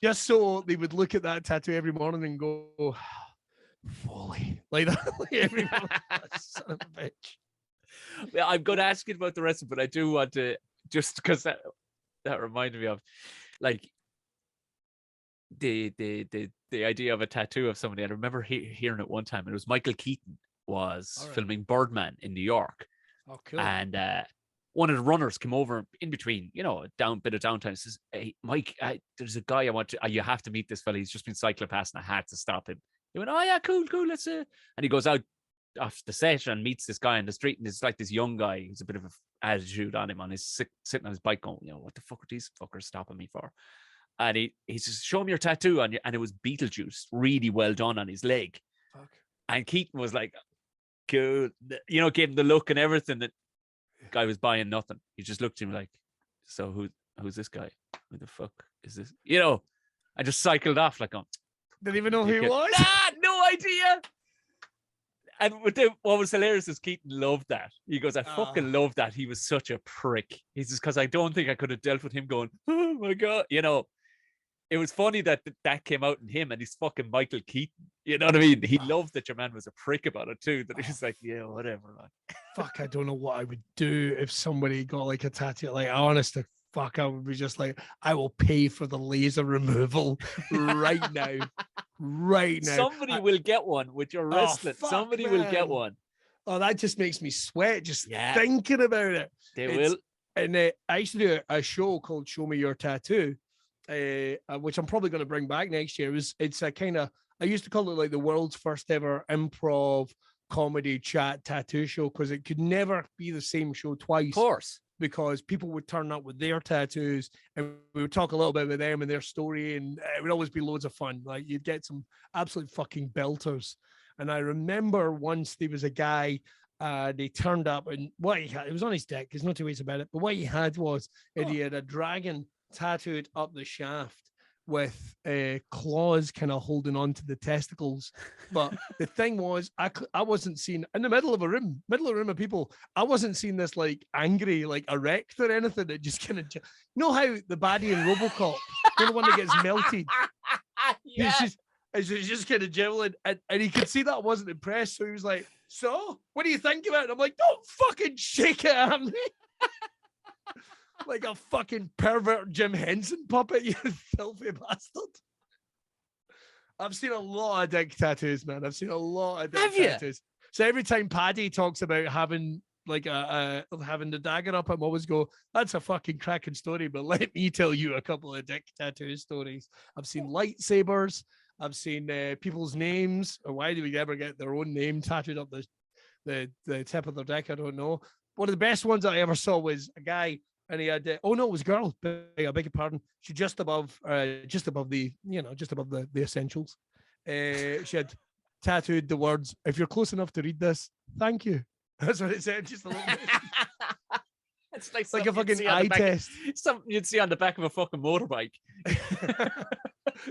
[SPEAKER 2] just so they would look at that tattoo every morning and go, Foley. Like that. Like every morning. Son of a bitch.
[SPEAKER 1] Well, I'm going to ask you about the rest of it, but I do want to, just because that reminded me of like the idea of a tattoo of somebody. I remember hearing it one time. It was Michael Keaton was filming Birdman in New York.
[SPEAKER 2] Oh, cool.
[SPEAKER 1] And one of the runners came over in between, you know, a bit of downtime. Says, "Hey, Mike, there's a guy I want to. You have to meet this fella. He's just been cycling past, and I had to stop him." He went, "Oh yeah, cool. Let's." And he goes out off the set and meets this guy in the street, and it's like this young guy who's a bit of an attitude on him, on his sitting on his bike, going, you know, what the fuck are these fuckers stopping me for? And he says, "Show me your tattoo on you," and it was Beetlejuice, really well done on his leg.
[SPEAKER 2] Fuck.
[SPEAKER 1] And Keaton was like, cool, you know, gave him the look and everything. That guy was buying nothing. He just looked at him like, so who's this guy? Who the fuck is this? You know, I just cycled off like,
[SPEAKER 2] didn't even know who he was.
[SPEAKER 1] No idea. And what was hilarious is Keaton loved that. He goes, I fucking love that. He was such a prick. He says, because I don't think I could have dealt with him going, oh my God. You know, it was funny that came out in him, and he's fucking Michael Keaton. You know what I mean? He loved that your man was a prick about it too. That he was like, yeah, whatever. Man.
[SPEAKER 2] Fuck, I don't know what I would do if somebody got like a tattoo. Like, honest to fuck, I would be just like, I will pay for the laser removal right now. Right now.
[SPEAKER 1] Somebody will get one with your wristlet. Somebody will get one.
[SPEAKER 2] Oh, that just makes me sweat just thinking about it.
[SPEAKER 1] They will.
[SPEAKER 2] And I used to do a show called Show Me Your Tattoo, which I'm probably going to bring back next year. It's a kind of, I used to call it like the world's first ever improv comedy chat tattoo show, because it could never be the same show twice.
[SPEAKER 1] Of course.
[SPEAKER 2] Because people would turn up with their tattoos, and we would talk a little bit about them and their story, and it would always be loads of fun. Like, you'd get some absolute fucking belters. And I remember once there was a guy, they turned up, and what he had, it was on his dick, there's no two ways about it, but what he had was he had a dragon tattooed up the shaft with claws kind of holding on to the testicles. But the thing was, I wasn't seeing, in the middle of a room of people, I wasn't seeing this like angry, like erect or anything. It just kind of, you know how the baddie in RoboCop, the one that gets melted, it's just kind of jiggling, and he could see that I wasn't impressed, so he was like, so what do you think about it? I'm like, don't fucking shake it at me. Like a fucking pervert Jim Henson puppet, you filthy bastard. I've seen a lot of dick tattoos, man. I've seen a lot of dick tattoos. So every time Paddy talks about having like having the dagger up, I'm always go, that's a fucking cracking story, but let me tell you a couple of dick tattoo stories. I've seen lightsabers. I've seen people's names. Or why do we ever get their own name tattooed up the tip of their dick? I don't know. One of the best ones I ever saw was a guy, and he had, it was a girl. I beg your pardon. She just above the essentials. She had tattooed the words, "If you're close enough to read this, thank you." That's what it said. Just a little bit.
[SPEAKER 1] It's like
[SPEAKER 2] a fucking eye test.
[SPEAKER 1] Something you'd see on the back of a fucking motorbike.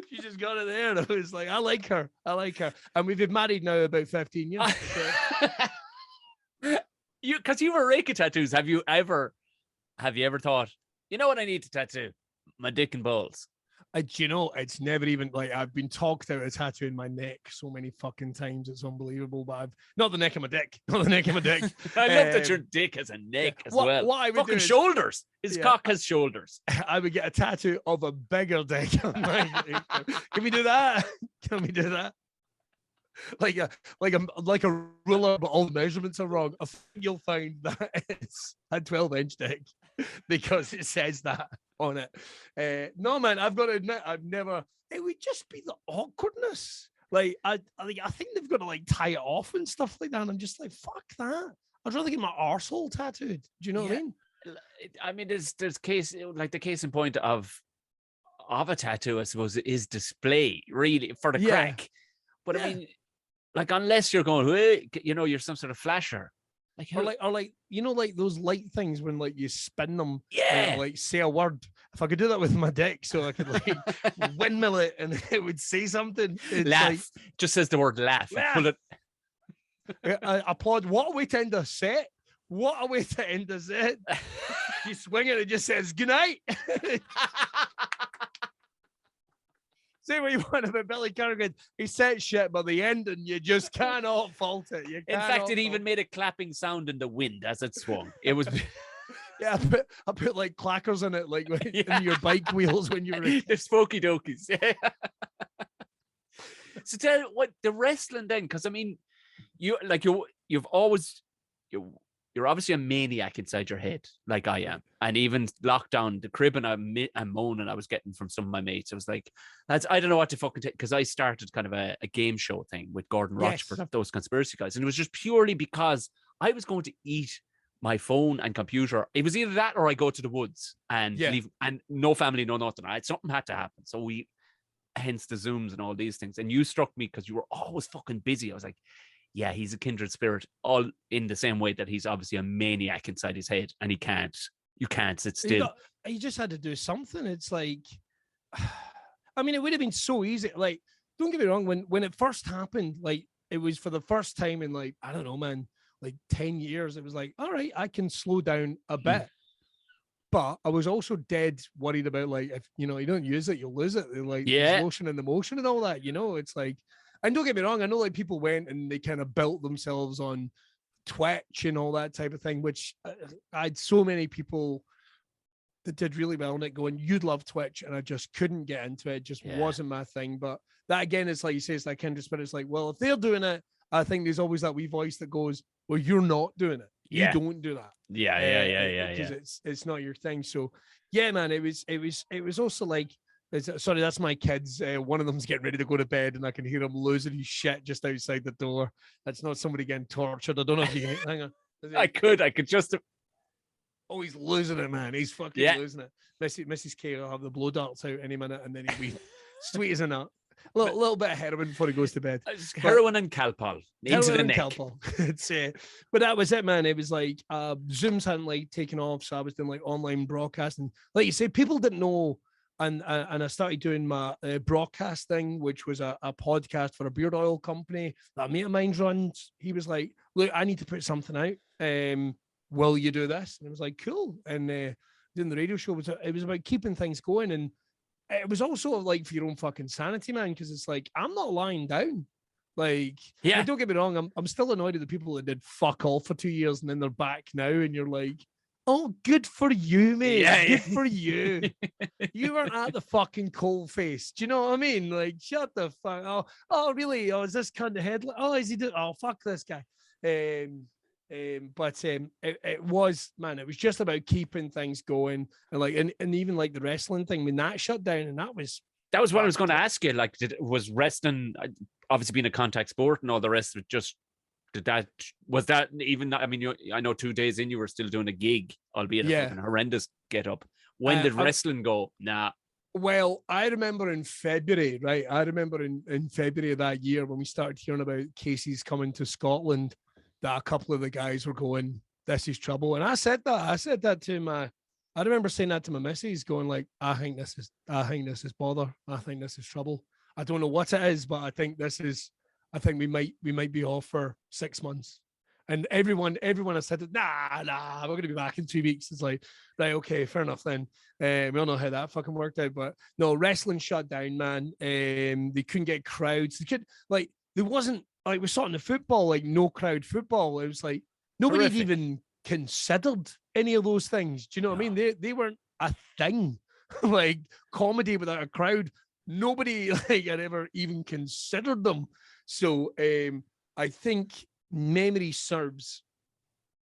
[SPEAKER 2] She just got it there. And I was like, I like her. And we've been married now about 15 years. So.
[SPEAKER 1] Because you were raking tattoos. Have you ever thought, you know what I need to tattoo? My dick and balls.
[SPEAKER 2] You know, it's never even like I've been talked out of tattooing my neck so many fucking times. It's unbelievable. But I've not the neck of my dick, not the neck of my dick.
[SPEAKER 1] I love that your dick has a neck as well.
[SPEAKER 2] What I would
[SPEAKER 1] fucking
[SPEAKER 2] do is,
[SPEAKER 1] shoulders. His cock has shoulders.
[SPEAKER 2] I would get a tattoo of a bigger dick. Can we do that? Can we do that? Like a ruler, but all the measurements are wrong. I think you'll find that it's a 12-inch dick because it says that on it. No, man, I've got to admit, I've never. It would just be the awkwardness. Like I think they've got to like tie it off and stuff like that. And I'm just like, fuck that. I'd rather get my arsehole tattooed. Do you know what I mean?
[SPEAKER 1] I mean, there's case like the case in point of a tattoo, I suppose, is display really for the crack. But I mean, like unless you're going, hey, you know, you're some sort of flasher. Like,
[SPEAKER 2] like you know, like those light things when like you spin them,
[SPEAKER 1] yeah,
[SPEAKER 2] like say a word. If I could do that with my dick, so I could like windmill it and it would say something.
[SPEAKER 1] Laugh.
[SPEAKER 2] Like,
[SPEAKER 1] just says the word laugh.
[SPEAKER 2] Laugh. I applaud. What a way to end a set. What a way to end a set. You swing it, it just says good night. Say what you want about Billy Kirkwood. He said shit, but the ending, you just cannot fault it.
[SPEAKER 1] In fact, it even made a clapping sound in the wind as it swung. It was...
[SPEAKER 2] Yeah, I put like clackers in it, like in your bike wheels when you were...
[SPEAKER 1] The spooky dokies. So tell you what, the wrestling then, because I mean, you've always... You're obviously a maniac inside your head, like I am. And even lockdown, the cribbing and moaning I was getting from some of my mates, I was like, lads, I don't know what to fucking take. Because I started kind of a game show thing with Gordon Rochford of those conspiracy guys. And it was just purely because I was going to eat my phone and computer. It was either that or I go to the woods and leave, and no family, no nothing. Something had to happen. So hence the Zooms and all these things. And you struck me because you were always fucking busy. I was like, yeah, he's a kindred spirit, all in the same way that he's obviously a maniac inside his head, and you can't sit still.
[SPEAKER 2] You just had to do something. It's like, I mean, it would have been so easy. Like, don't get me wrong, when it first happened, like it was for the first time in like, I don't know, man, like 10 years. It was like, all right, I can slow down a bit. But I was also dead worried about like, if you don't use it, you'll lose it. Like motion and emotion and all that, it's like. And don't get me wrong, I know like people went and they kind of built themselves on Twitch and all that type of thing, which I had so many people that did really well on it going, you'd love Twitch, and I just couldn't get into it. It just wasn't my thing. But that again, it's like you say, it's like kindred spirit. It's like, well, if they're doing it, I think there's always that wee voice that goes, well, you're not doing it. You don't do that.
[SPEAKER 1] Yeah.
[SPEAKER 2] Because it's not your thing. So yeah, man, it was also like, sorry, that's my kids. One of them's getting ready to go to bed, and I can hear him losing his shit just outside the door. That's not somebody getting tortured. I don't know if you can. Hang on.
[SPEAKER 1] I could just.
[SPEAKER 2] Oh, he's losing it, man. He's fucking losing it. Mrs. K will have the blow darts out any minute, and then he'll be sweet as a nut. A little bit of heroin before he goes to bed.
[SPEAKER 1] Heroin and Calpol into the neck.
[SPEAKER 2] But that was it, man. It was like Zooms hadn't like taken off, so I was doing like online broadcasting. Like you say, people didn't know. And I started doing my broadcasting, which was a podcast for a beard oil company that a mate of mine runs. He was like, look, I need to put something out. Will you do this? And I was like, cool. And doing the radio show, it was about keeping things going. And it was also like for your own fucking sanity, man, because it's like, I'm not lying down. Like, don't get me wrong, I'm still annoyed at the people that did fuck all for 2 years and then they're back now. And you're like, oh, good for you, mate. Good for you. You weren't at the fucking cold face. Do you know what I mean? Like, shut the fuck. Oh, really? Oh, is this kind of headline? Oh, is he doing? Oh, fuck this guy. But it was, man, it was just about keeping things going. And like, and even like the wrestling thing, when that shut down, and that was
[SPEAKER 1] what I was going to ask you. Like, was wrestling obviously being a contact sport and all the rest of it just... was that even? I mean, I know 2 days in you were still doing a gig, albeit a fucking horrendous get up. When did wrestling go? Nah.
[SPEAKER 2] Well, I remember in February, right? I remember in February of that year when we started hearing about cases coming to Scotland, that a couple of the guys were going, "This is trouble." And I said that to I remember saying that to my missus, going like, I think this is bother. I think this is trouble. I don't know what it is, but I think we might be off for 6 months. And everyone has said, nah, we're going to be back in 2 weeks. It's like, right, okay, fair enough then. We all know how that fucking worked out. But no, wrestling shut down, man. They couldn't get crowds. They could, like, there wasn't, like, we saw in the football, like, no crowd football. It was like, nobody had even considered any of those things. Do you know what I mean? They weren't a thing. Like, comedy without a crowd, nobody, like, had ever even considered them. So I think memory serves,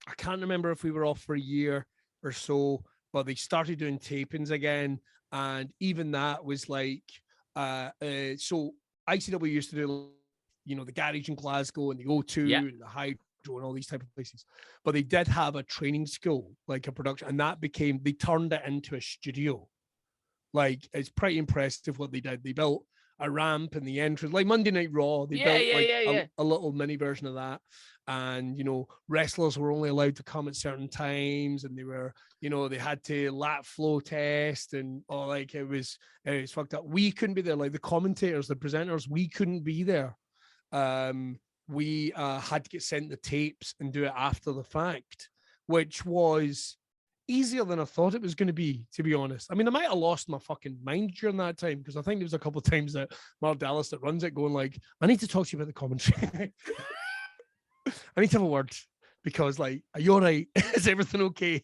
[SPEAKER 2] I can't remember if we were off for a year or so, but they started doing tapings again. And even that was like, so ICW used to do, you know, the garage in Glasgow and the O2 and the Hydro and all these type of places. But they did have a training school, like a production, and that became, they turned it into a studio. Like, it's pretty impressive what they did. They built a ramp in the entrance, like Monday Night Raw. They built a little mini version of that. And, you know, wrestlers were only allowed to come at certain times, and they were, you know, they had to lat flow test, and like it was fucked up. We couldn't be there, like the commentators, the presenters, we couldn't be there. We had to get sent the tapes and do it after the fact, which was easier than I thought it was going to be honest. I mean, I might have lost my fucking mind during that time, because I think there was a couple of times that Mark Dallas that runs it going like, I need to talk to you about the commentary. I need to have a word, because, like, are you all right? Is everything okay?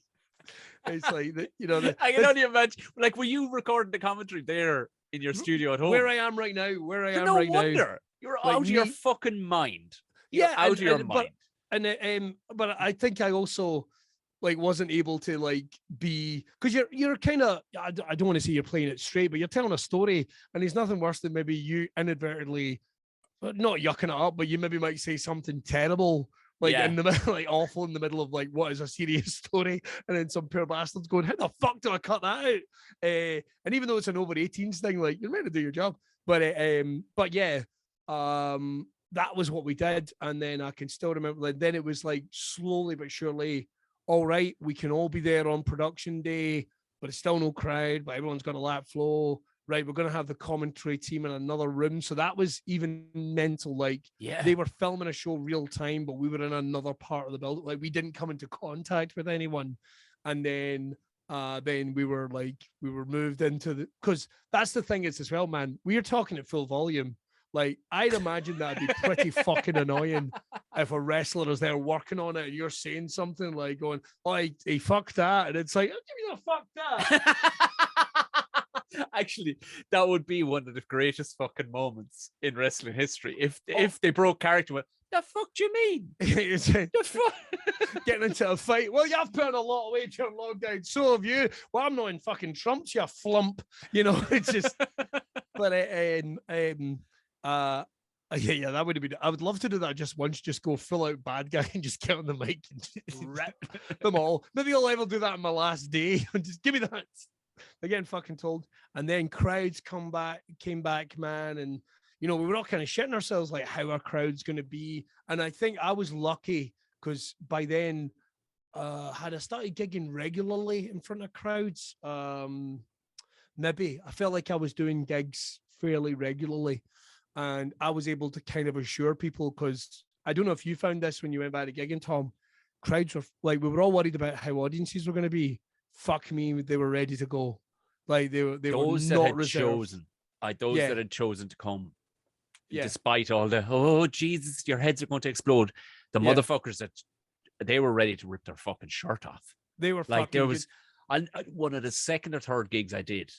[SPEAKER 2] It's like, you know,
[SPEAKER 1] I can only imagine, like, were you recording the commentary there in your studio at home?
[SPEAKER 2] Where I am right now, no
[SPEAKER 1] wonder. You're like, out of your fucking mind. You're out of your mind.
[SPEAKER 2] But I think I also, like, wasn't able to, like, be, because you're kind of, I don't want to say you're playing it straight, but you're telling a story, and there's nothing worse than maybe you inadvertently, not yucking it up, but you maybe might say something terrible, like in the middle, like awful in the middle of, like, what is a serious story, and then some poor bastards going, how the fuck do I cut that out? And even though it's an over 18s thing, like, you're meant to do your job. But yeah, that was what we did. And then I can still remember, like, then it was like slowly but surely, all right, we can all be there on production day, but it's still no crowd, but everyone's got a lap flow. Right, we're going to have the commentary team in another room. So that was even mental. Like, they were filming a show real time, but we were in another part of the building. Like, we didn't come into contact with anyone. And then we were moved into the, because that's the thing is as well, man, we are talking at full volume. Like, I'd imagine that'd be pretty fucking annoying if a wrestler is there working on it and you're saying something like going, oh, he fucked that. And it's like, give me the fuck that.
[SPEAKER 1] Actually, that would be one of the greatest fucking moments in wrestling history. If they broke character with, the fuck do you mean? The fuck?
[SPEAKER 2] Getting into a fight. Well, you've put on a lot of weight during lockdown. So have you. Well, I'm not in fucking trumps, you flump. You know, it's just, but yeah, that would have been, I would love to do that just once, just go full out bad guy and just get on the mic and rip them all. Maybe I'll ever do that on my last day. Just give me that. They're getting fucking told. And then crowds came back, man. And, you know, we were all kind of shitting ourselves, like, how our crowd's going to be. And I think I was lucky because by then, had I started gigging regularly in front of crowds, maybe I felt like I was doing gigs fairly regularly. And I was able to kind of assure people, because I don't know if you found this when you went back to gigging, Tom, crowds were like, we were all worried about how audiences were going to be. Fuck me, they were ready to go. Like, they were not reserved.
[SPEAKER 1] Those that had chosen to come, despite all the, oh Jesus, your heads are going to explode. The motherfuckers that they were ready to rip their fucking shirt off.
[SPEAKER 2] They were
[SPEAKER 1] like, there was one of the second or third gigs I did,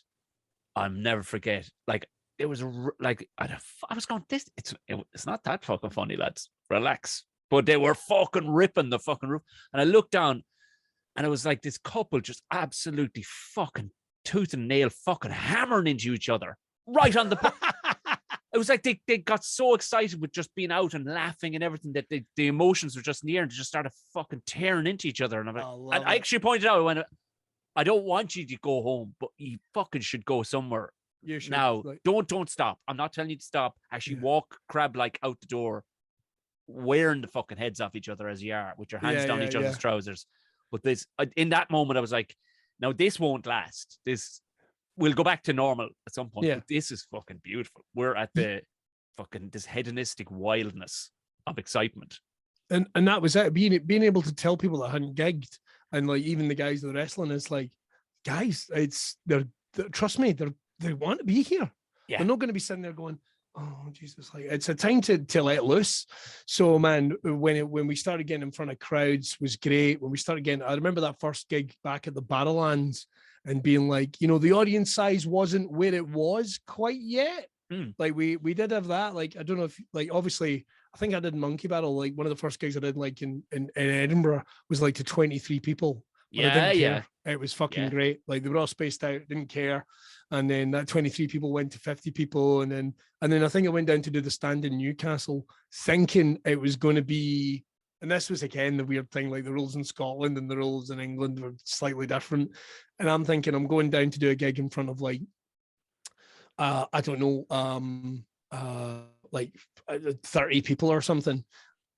[SPEAKER 1] I'll never forget. Like, it was like, I was going, it's not that fucking funny, lads. Relax. But they were fucking ripping the fucking roof, and I looked down. And it was like this couple just absolutely fucking tooth and nail fucking hammering into each other right on the... It was like they got so excited with just being out and laughing and everything that the emotions were just in the air and just started fucking tearing into each other. And I'm like, I actually pointed out, I don't want you to go home, but you fucking should go somewhere. You should. Now, don't stop. I'm not telling you to stop. Actually walk crab-like out the door, wearing the fucking heads off each other as you are, with your hands down each other's trousers. But this, in that moment, I was like, now this won't last. This will go back to normal at some point. But this is fucking beautiful. We're at the fucking, this hedonistic wildness of excitement.
[SPEAKER 2] And that was it. Being able to tell people that I hadn't gigged, and like even the guys that are wrestling, it's like, guys, trust me, they want to be here.
[SPEAKER 1] Yeah.
[SPEAKER 2] They're not going to be sitting there going, oh Jesus, like it's a time to let loose. So man, when we started getting in front of crowds was great. When we started getting, I remember that first gig back at the Barrowlands and being like, you know, the audience size wasn't where it was quite yet. Like we did have that. Like I don't know if, like, obviously I think I did Monkey Battle. Like one of the first gigs I did like in Edinburgh was like to 23 people. But I didn't care. It was fucking great. Like they were all spaced out, didn't care. And then that 23 people went to 50 people. And then I think I went down to do the stand in Newcastle thinking it was going to be, and this was again the weird thing, like the rules in Scotland and the rules in England were slightly different. And I'm thinking I'm going down to do a gig in front of like, I don't know, like 30 people or something.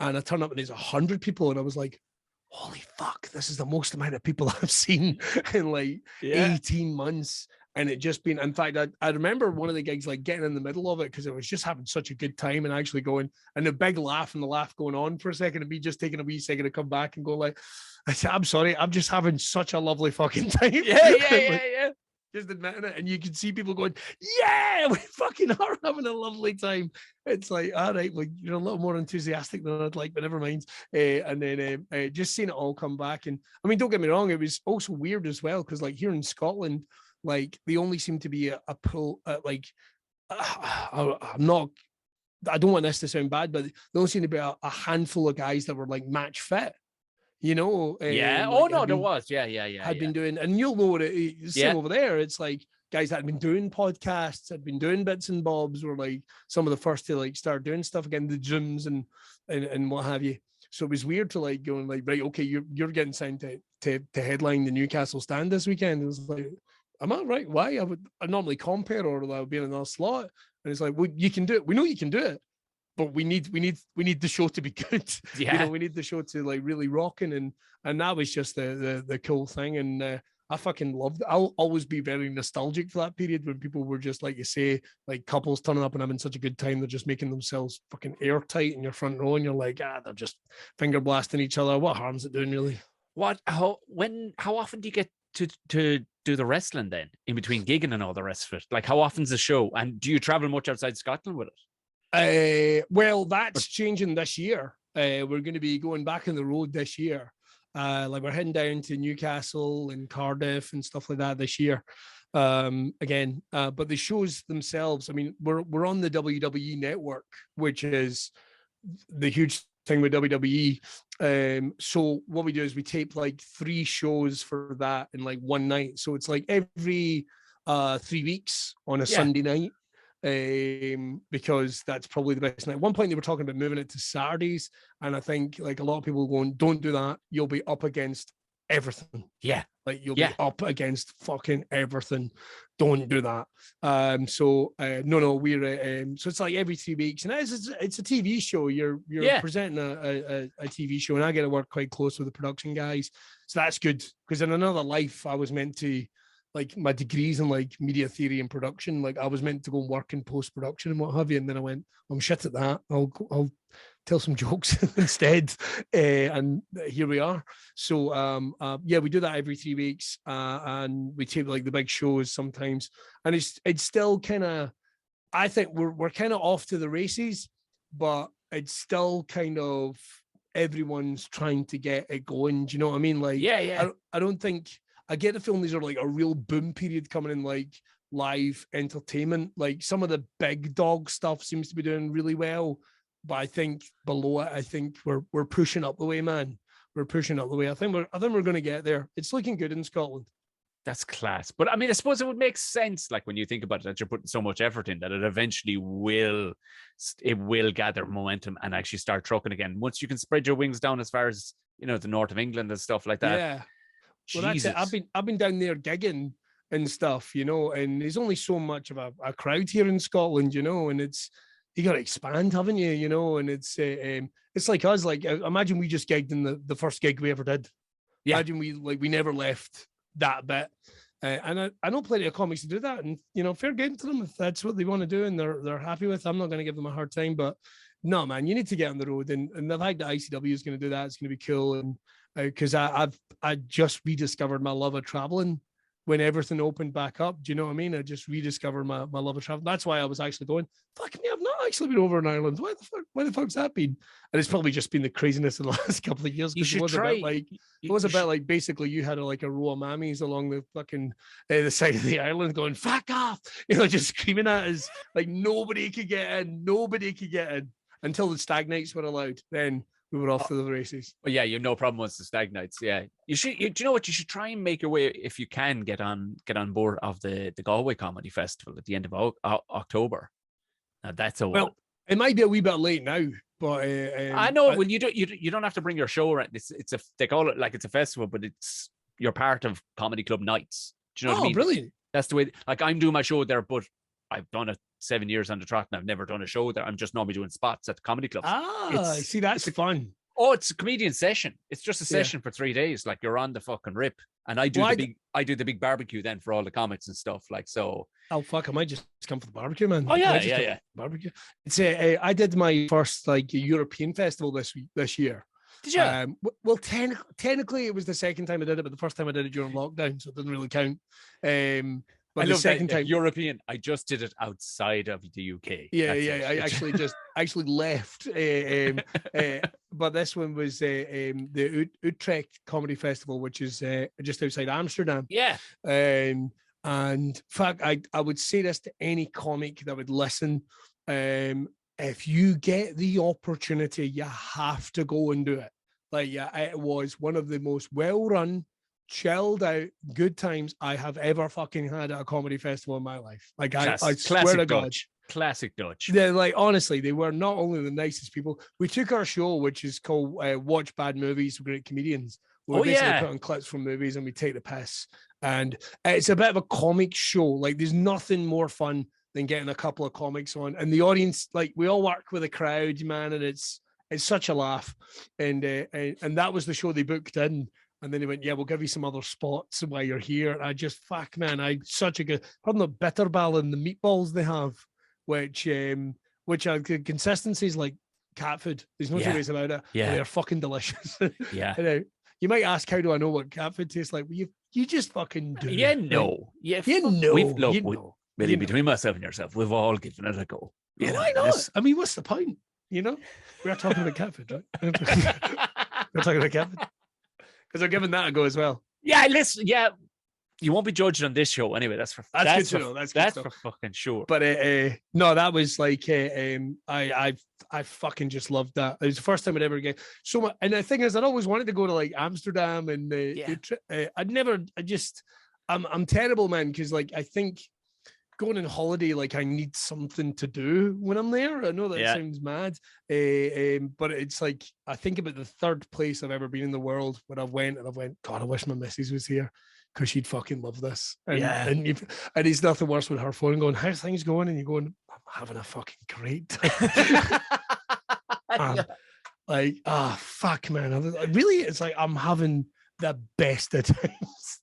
[SPEAKER 2] And I turn up and there's 100 people. And I was like, holy fuck, this is the most amount of people I've seen in like 18 months. And it just been, in fact, I remember one of the gigs, like getting in the middle of it because it was just having such a good time and actually going, and a big laugh and the laugh going on for a second and me just taking a wee second to come back and go like, I'm sorry, I'm just having such a lovely fucking time.
[SPEAKER 1] Yeah.
[SPEAKER 2] Just admitting it, and you can see people going, yeah, we fucking are having a lovely time. It's like, all right, well, you're a little more enthusiastic than I'd like, but never mind. And then just seeing it all come back. And I mean, don't get me wrong, it was also weird as well, because like here in Scotland, like they only seem to be a pull, like, I don't want this to sound bad, but there only seem to be a handful of guys that were like match fit. You know,
[SPEAKER 1] yeah.
[SPEAKER 2] Like,
[SPEAKER 1] there was. Yeah.
[SPEAKER 2] Had been doing, and you'll know what it is. Same over there. It's like guys that had been doing podcasts, had been doing bits and bobs, were like some of the first to like start doing stuff again, the gyms and what have you. So it was weird to like going like, right, okay, you're getting signed to headline the Newcastle stand this weekend. It was like, am I right? Why? I normally compare or I would be in another slot, and it's like, well, you can do it. We know you can do it. But we need the show to be good.
[SPEAKER 1] Yeah.
[SPEAKER 2] You know, we need the show to like really rocking, and that was just the cool thing. And I fucking loved it. I'll always be very nostalgic for that period when people were just, like you say, like couples turning up and having such a good time. They're just making themselves fucking airtight in your front row, and you're like, they're just finger blasting each other. What harm's it doing, really?
[SPEAKER 1] How often do you get to do the wrestling then in between gigging and all the rest of it? Like, how often's the show? And do you travel much outside Scotland with it?
[SPEAKER 2] Well, that's changing this year. We're going to be going back on the road this year. Like we're heading down to Newcastle and Cardiff and stuff like that this year. Again, but the shows themselves, I mean, we're on the WWE network, which is the huge thing with WWE. So what we do is we tape like 3 shows for that in like one night. So it's like every 3 weeks on a Sunday night. Because that's probably the best night. At one point they were talking about moving it to Saturdays, and I think like a lot of people going, don't do that. You'll be up against everything.
[SPEAKER 1] Yeah.
[SPEAKER 2] Like you'll be up against fucking everything. Don't do that. So we're so it's like every 3 weeks, and it's a TV show. You're presenting a TV show, and I get to work quite close with the production guys. So that's good, because in another life I was meant to, like my degrees in like media theory and production, like I was meant to go and work in post-production and what have you. And then I went, I'm shit at that. I'll tell some jokes instead. And here we are. So we do that every 3 weeks. And we tape like the big shows sometimes. And it's still kind of, I think we're kind of off to the races, but it's still kind of, everyone's trying to get it going. Do you know what I mean? Like, I don't think, I get the feeling these are like a real boom period coming in, like live entertainment. Like some of the big dog stuff seems to be doing really well, but I think below it, I think we're pushing up the way, man. We're pushing up the way. I think we're going to get there. It's looking good in Scotland.
[SPEAKER 1] That's class. But I mean, I suppose it would make sense, like when you think about it, that you're putting so much effort in, that it eventually will gather momentum and actually start trucking again. Once you can spread your wings down as far as, you know, the north of England and stuff like that.
[SPEAKER 2] Yeah. Well, that's it. I've been down there gigging and stuff, you know, and there's only so much of a crowd here in Scotland, you know, and you got to expand, haven't you, you know, and it's like us, like imagine we just gigged in the first gig we ever did. Yeah. Imagine we never left that bit. And I know plenty of comics to do that, and you know, fair game to them if that's what they want to do and they're happy with. I'm not going to give them a hard time, but no, man, you need to get on the road, and the fact that ICW is going to do that is going to be cool, and because I just rediscovered my love of traveling when everything opened back up. Do you know what I mean? I just rediscovered my love of travel. That's why I was actually going, fuck me, I've not actually been over in Ireland. Why the fuck's that been? And it's probably just been the craziness of the last couple of years.
[SPEAKER 1] You should try.
[SPEAKER 2] It was a bit like basically you had a row of mammies along the fucking the side of the island going, fuck off, just screaming at us like nobody could get in until the stag nights were allowed. Then we were off to the races.
[SPEAKER 1] Well, yeah, you have no problem once the stag nights. Yeah, you should. Do you know what? You should try and make your way if you can get on board of the Galway Comedy Festival at the end of October. Now that's
[SPEAKER 2] well, it might be a wee bit late now, but
[SPEAKER 1] I know. Well, you don't have to bring your show around. They call it like it's a festival, but you're part of comedy club nights. Do you know what I mean?
[SPEAKER 2] Brilliant.
[SPEAKER 1] That's the way. Like I'm doing my show there, but I've done it 7 years on the trot and I've never done a show there. I'm just normally doing spots at the comedy clubs.
[SPEAKER 2] See, that's fun.
[SPEAKER 1] Oh, it's a comedian session. It's just a session for 3 days. Like you're on the fucking rip. And I do I do the big barbecue then for all the comics and stuff. Like so.
[SPEAKER 2] Oh fuck! I might just come for the barbecue, man.
[SPEAKER 1] Oh yeah.
[SPEAKER 2] Barbecue. It's I did my first European festival this year.
[SPEAKER 1] Did you?
[SPEAKER 2] Well, technically it was the second time I did it, but the first time I did it during lockdown, so it doesn't really count. But the second time
[SPEAKER 1] European, I just did it outside of the UK.
[SPEAKER 2] I actually left. But this one was the Utrecht Comedy Festival, which is just outside Amsterdam.
[SPEAKER 1] Yeah.
[SPEAKER 2] And in fact, I would say this to any comic that would listen. If you get the opportunity, you have to go and do it. It was one of the most well-run, chilled out, good times I have ever fucking had at a comedy festival in my life. I swear to God.
[SPEAKER 1] Classic Dutch.
[SPEAKER 2] They're honestly, they were not only the nicest people. We took our show, which is called Watch Bad Movies with Great Comedians. We basically put on clips from movies and we take the piss. And it's a bit of a comic show. There's nothing more fun than getting a couple of comics on. And the audience, we all work with a crowd, man, and it's such a laugh. And that was the show they booked in. And then they went, yeah, we'll give you some other spots while you're here. And I just, fuck, man, such a good, pardon the bitterball and the meatballs they have, which are good consistencies like cat food. There's no two ways about it.
[SPEAKER 1] Yeah.
[SPEAKER 2] They're fucking delicious.
[SPEAKER 1] Yeah.
[SPEAKER 2] You might ask, how do I know what cat food tastes like? Well, you just fucking do.
[SPEAKER 1] Really, between myself and yourself, we've all given it a go.
[SPEAKER 2] Why not? I mean, what's the point? We're talking about cat food, right? We're talking about cat food. Because they're giving that a go as well.
[SPEAKER 1] Yeah, listen. Yeah, you won't be judged on this show anyway. That's good to know. That's for fucking sure.
[SPEAKER 2] But no, that was I fucking just loved that. It was the first time I'd ever get so much. And the thing is, I'd always wanted to go to Amsterdam and I'm terrible, man, because I think going on holiday, I need something to do when I'm there. I know that sounds mad, but it's I think about the third place I've ever been in the world when I went, God, I wish my missus was here because she'd fucking love this. And it's nothing worse with her phone going, how's things going? And you're going, I'm having a fucking great time. Fuck, man. Really, it's I'm having the best of times.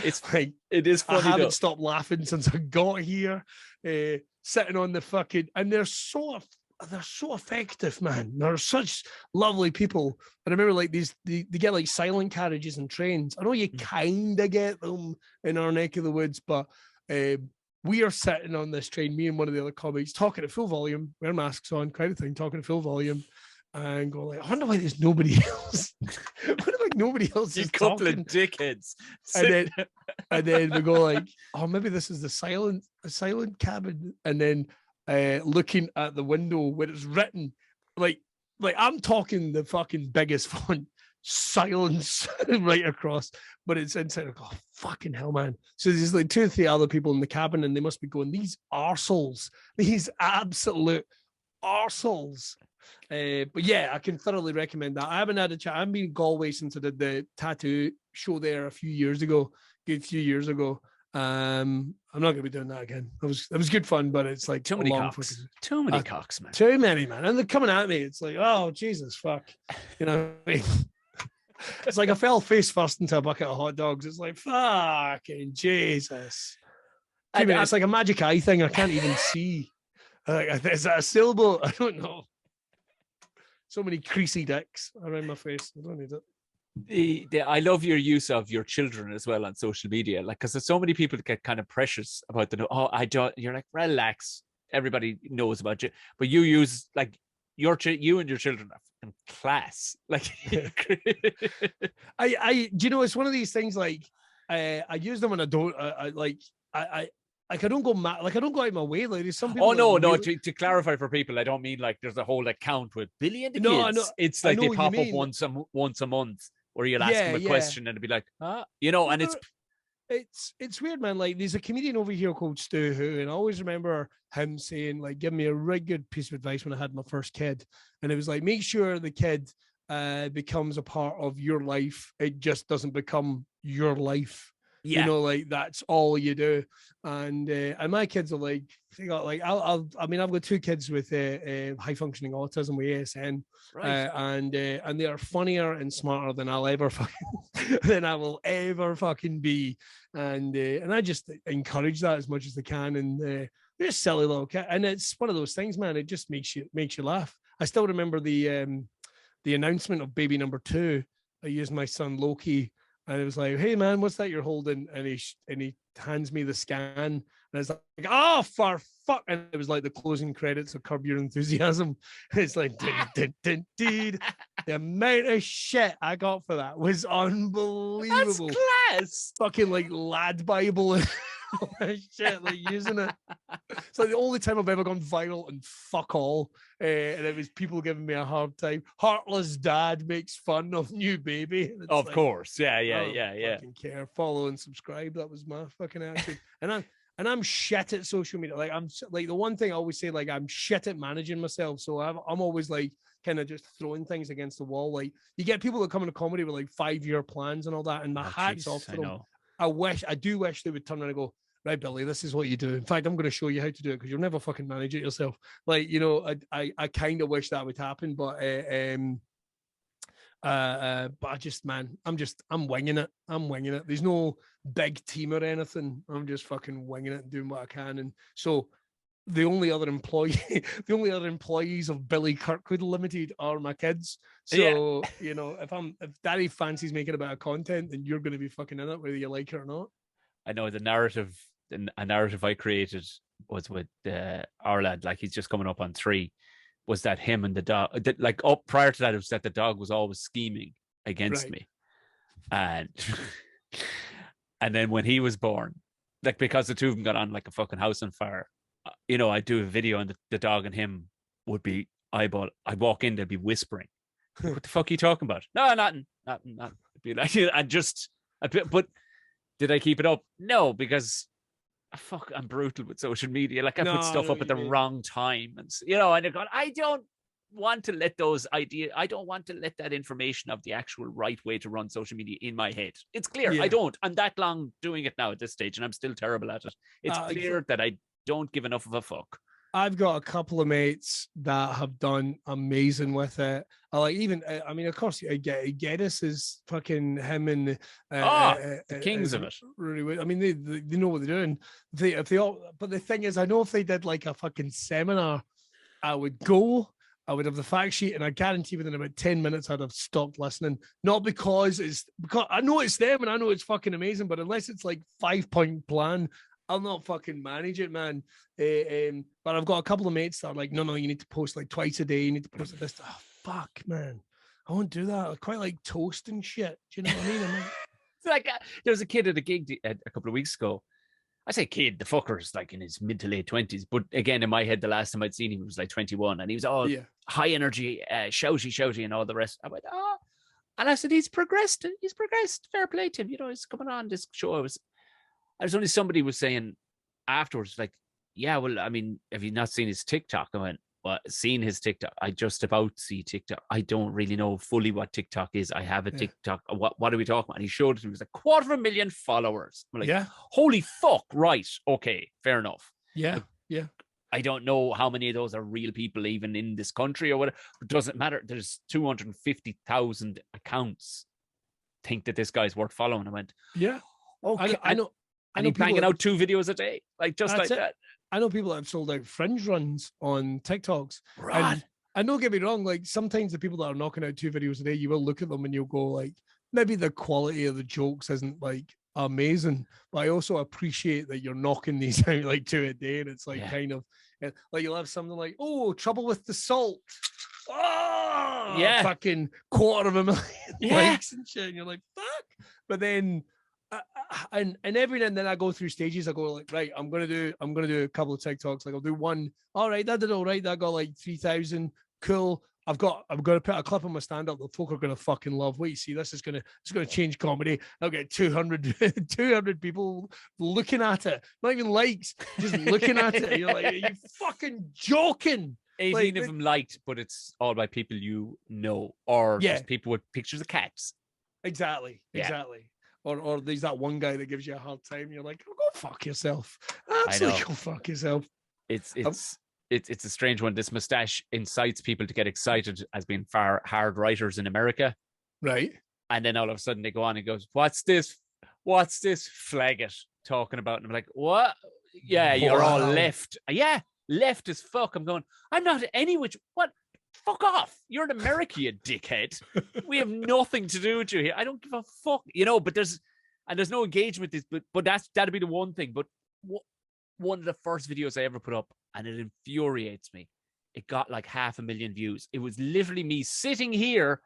[SPEAKER 1] It's it is funny.
[SPEAKER 2] I haven't stopped laughing since I got here. Sitting on the fucking, and they're so effective, man. They're such lovely people. And I remember they get silent carriages and trains. I know you kind of get them in our neck of the woods, but we are sitting on this train, me and one of the other comics, talking at full volume, wear masks on, kind of thing, talking at full volume. And go I wonder why there's nobody else. Nobody else is
[SPEAKER 1] couple
[SPEAKER 2] talking.
[SPEAKER 1] Of dickheads.
[SPEAKER 2] And then we go oh, maybe this is the silent cabin. And then looking at the window where it's written, I'm talking the fucking biggest font, silence right across, but it's inside. Oh, fucking hell, man. So there's 2 or 3 other people in the cabin, and they must be going, these arseholes, these absolute arseholes. But yeah, I can thoroughly recommend that. I haven't had a chat. I haven't been in Galway since I did the tattoo show there a few years ago. I'm not going to be doing that again. It was good fun, but it's
[SPEAKER 1] too many cocks. Too many cocks, man.
[SPEAKER 2] Too many, man. And they're coming at me. It's oh, Jesus, fuck. You know what I mean? It's I fell face first into a bucket of hot dogs. It's fucking Jesus. It's like a magic eye thing. I can't even see. Is that a syllable? I don't know. so many creasy dicks around my face. I don't need it.
[SPEAKER 1] I love your use of your children as well on social media, like because there's so many people that get kind of precious about the I don't. You're like, relax, everybody knows about you, but you use like you and your children are in class. Like,
[SPEAKER 2] do you know, it's one of these things like I use them when I don't I don't go mad, like I don't go out of my way. Like there's some people.
[SPEAKER 1] Oh no! To clarify for people, I don't mean like there's a whole account with Billy and the kids.
[SPEAKER 2] I know,
[SPEAKER 1] it's like they pop up once a month, where you'll ask them a question and it'll be like, and
[SPEAKER 2] it's weird, man. Like there's a comedian over here called Stu Who, and I always remember him saying, like, give me a really good piece of advice when I had my first kid, and it was like, make sure the kid becomes a part of your life. It just doesn't become your life. You know, like that's all you do. And my kids are like, they got like, I've got 2 kids with high functioning autism with ASN, right? And they are funnier and smarter than I'll ever than I will ever fucking be. And I just encourage that as much as they can. And they're just silly little kid. And it's one of those things, man. It just makes you laugh. I still remember the announcement of baby number 2. I used my son Loki. And it was like, hey, man, what's that you're holding? And he hands me the scan. And I was like, oh, for fuck. And it was like the closing credits of Curb Your Enthusiasm. It's like, the amount of shit I got for that was unbelievable.
[SPEAKER 1] That's class.
[SPEAKER 2] Fucking like lad Bible and all that shit, like using it. It's like the only time I've ever gone viral and fuck all. And it was people giving me a hard time. Heartless dad makes fun of new baby.
[SPEAKER 1] Of course. Yeah.
[SPEAKER 2] Fucking care. Follow and subscribe. That was my fucking attitude. And I'm shit at social media. Like I'm like the one thing I always say, like I'm shit at managing myself. So I'm always like kind of just throwing things against the wall. Like you get people that come into comedy with like 5-year plans and all that. And my hat's off to them. I do wish they would turn around and go, right, Billy, this is what you do. In fact, I'm going to show you how to do it because you'll never fucking manage it yourself. Like, you know, I kind of wish that would happen, but I just, man, I'm winging it. There's no big team or anything. I'm just fucking winging it and doing what I can. And so the only other employees of Billy Kirkwood Limited are my kids. So, you know, if daddy fancies making a bit of content, then you're going to be fucking in it, whether you like it or not.
[SPEAKER 1] I know a narrative I created was with our lad, like he's just coming up on 3, was that him and the dog, like up prior to that, it was that the dog was always scheming against me. And then when he was born, like because the 2 of them got on like a fucking house on fire, you know, I'd do a video and the dog and him would be eyeball. I'd walk in, they'd be whispering, what the fuck are you talking about? No, nothing. It'd be like, but did I keep it up? No, because I'm brutal with social media. Like I put stuff up at the wrong time, and you know, and I don't want to let that information of the actual right way to run social media in my head. It's clear. I don't. I'm that long doing it now at this stage, and I'm still terrible at it. It's clear that I don't give enough of a fuck.
[SPEAKER 2] I've got a couple of mates that have done amazing with it. I like even, I mean, of course, Geddes is fucking him and
[SPEAKER 1] the kings of it.
[SPEAKER 2] Really, I mean, they know what they're doing. But the thing is, I know if they did like a fucking seminar, I would go. I would have the fact sheet, and I guarantee within about 10 minutes I'd have stopped listening. Not because I know it's them and I know it's fucking amazing, but unless it's like 5-point plan, I'll not fucking manage it, man. But I've got a couple of mates that are like, no, you need to post like twice a day. You need to post this. Oh, fuck, man. I won't do that. I quite like toast and shit. Do you know what I mean?
[SPEAKER 1] It's like there was a kid at a gig a couple of weeks ago. I say kid, the fucker's like in his mid to late 20s. But again, in my head, the last time I'd seen him was like 21. And he was all high energy, shouty, and all the rest. I went, and I said, he's progressed. Fair play to him. You know, he's coming on this show. I was only somebody was saying afterwards, like, yeah, well, I mean, have you not seen his TikTok? I went, well, seen his TikTok. I just about see TikTok. I don't really know fully what TikTok is. I have a TikTok. What are we talking about? And he showed it to me. It was like 250,000 followers. I'm like, holy fuck. Right. Okay. Fair enough.
[SPEAKER 2] Yeah.
[SPEAKER 1] I don't know how many of those are real people even in this country or whatever. It doesn't matter. There's 250,000 accounts think that this guy's worth following. I went,
[SPEAKER 2] yeah.
[SPEAKER 1] Okay.
[SPEAKER 2] I know.
[SPEAKER 1] And he's banging out 2 videos a day, like just like that.
[SPEAKER 2] I know people that have sold out fringe runs on TikToks.
[SPEAKER 1] Right.
[SPEAKER 2] And don't get me wrong, like sometimes the people that are knocking out 2 videos a day, you will look at them and you'll go like, maybe the quality of the jokes isn't like amazing, but I also appreciate that you're knocking these out like 2 a day, and it's like kind of like you'll have something like, oh, trouble with the salt. Oh, fucking 250,000 likes and shit, and you're like, fuck. But then and every now and then I go through stages. I go like, right, I'm gonna do a couple of TikToks. Like I'll do one. All right, that did all right. That got like 3,000. Cool. I'm gonna put a clip on my stand up that folk are gonna fucking love. Wait, see, it's gonna change comedy. I'll get 200 people looking at it, not even likes, just looking at it. You're like, are you fucking joking?
[SPEAKER 1] 18 of them liked, but it's all by people you know, or just people with pictures of cats.
[SPEAKER 2] Exactly. Or there's that one guy that gives you a hard time. You're like, oh, go fuck yourself. Absolutely, go fuck yourself.
[SPEAKER 1] It's a strange one. This mustache incites people to get excited as being hard writers in America.
[SPEAKER 2] Right.
[SPEAKER 1] And then all of a sudden they go on and goes, what's this? Flag it talking about. And I'm like, what? Yeah, you're all left. Yeah, left as fuck. I'm going, I'm not any which, what? Fuck off. You're in America, you dickhead. We have nothing to do with you here. I don't give a fuck. But there's no engagement with this, but that'd be the one thing. But one of the first videos I ever put up, and it infuriates me. It got like 500,000 views. It was literally me sitting here,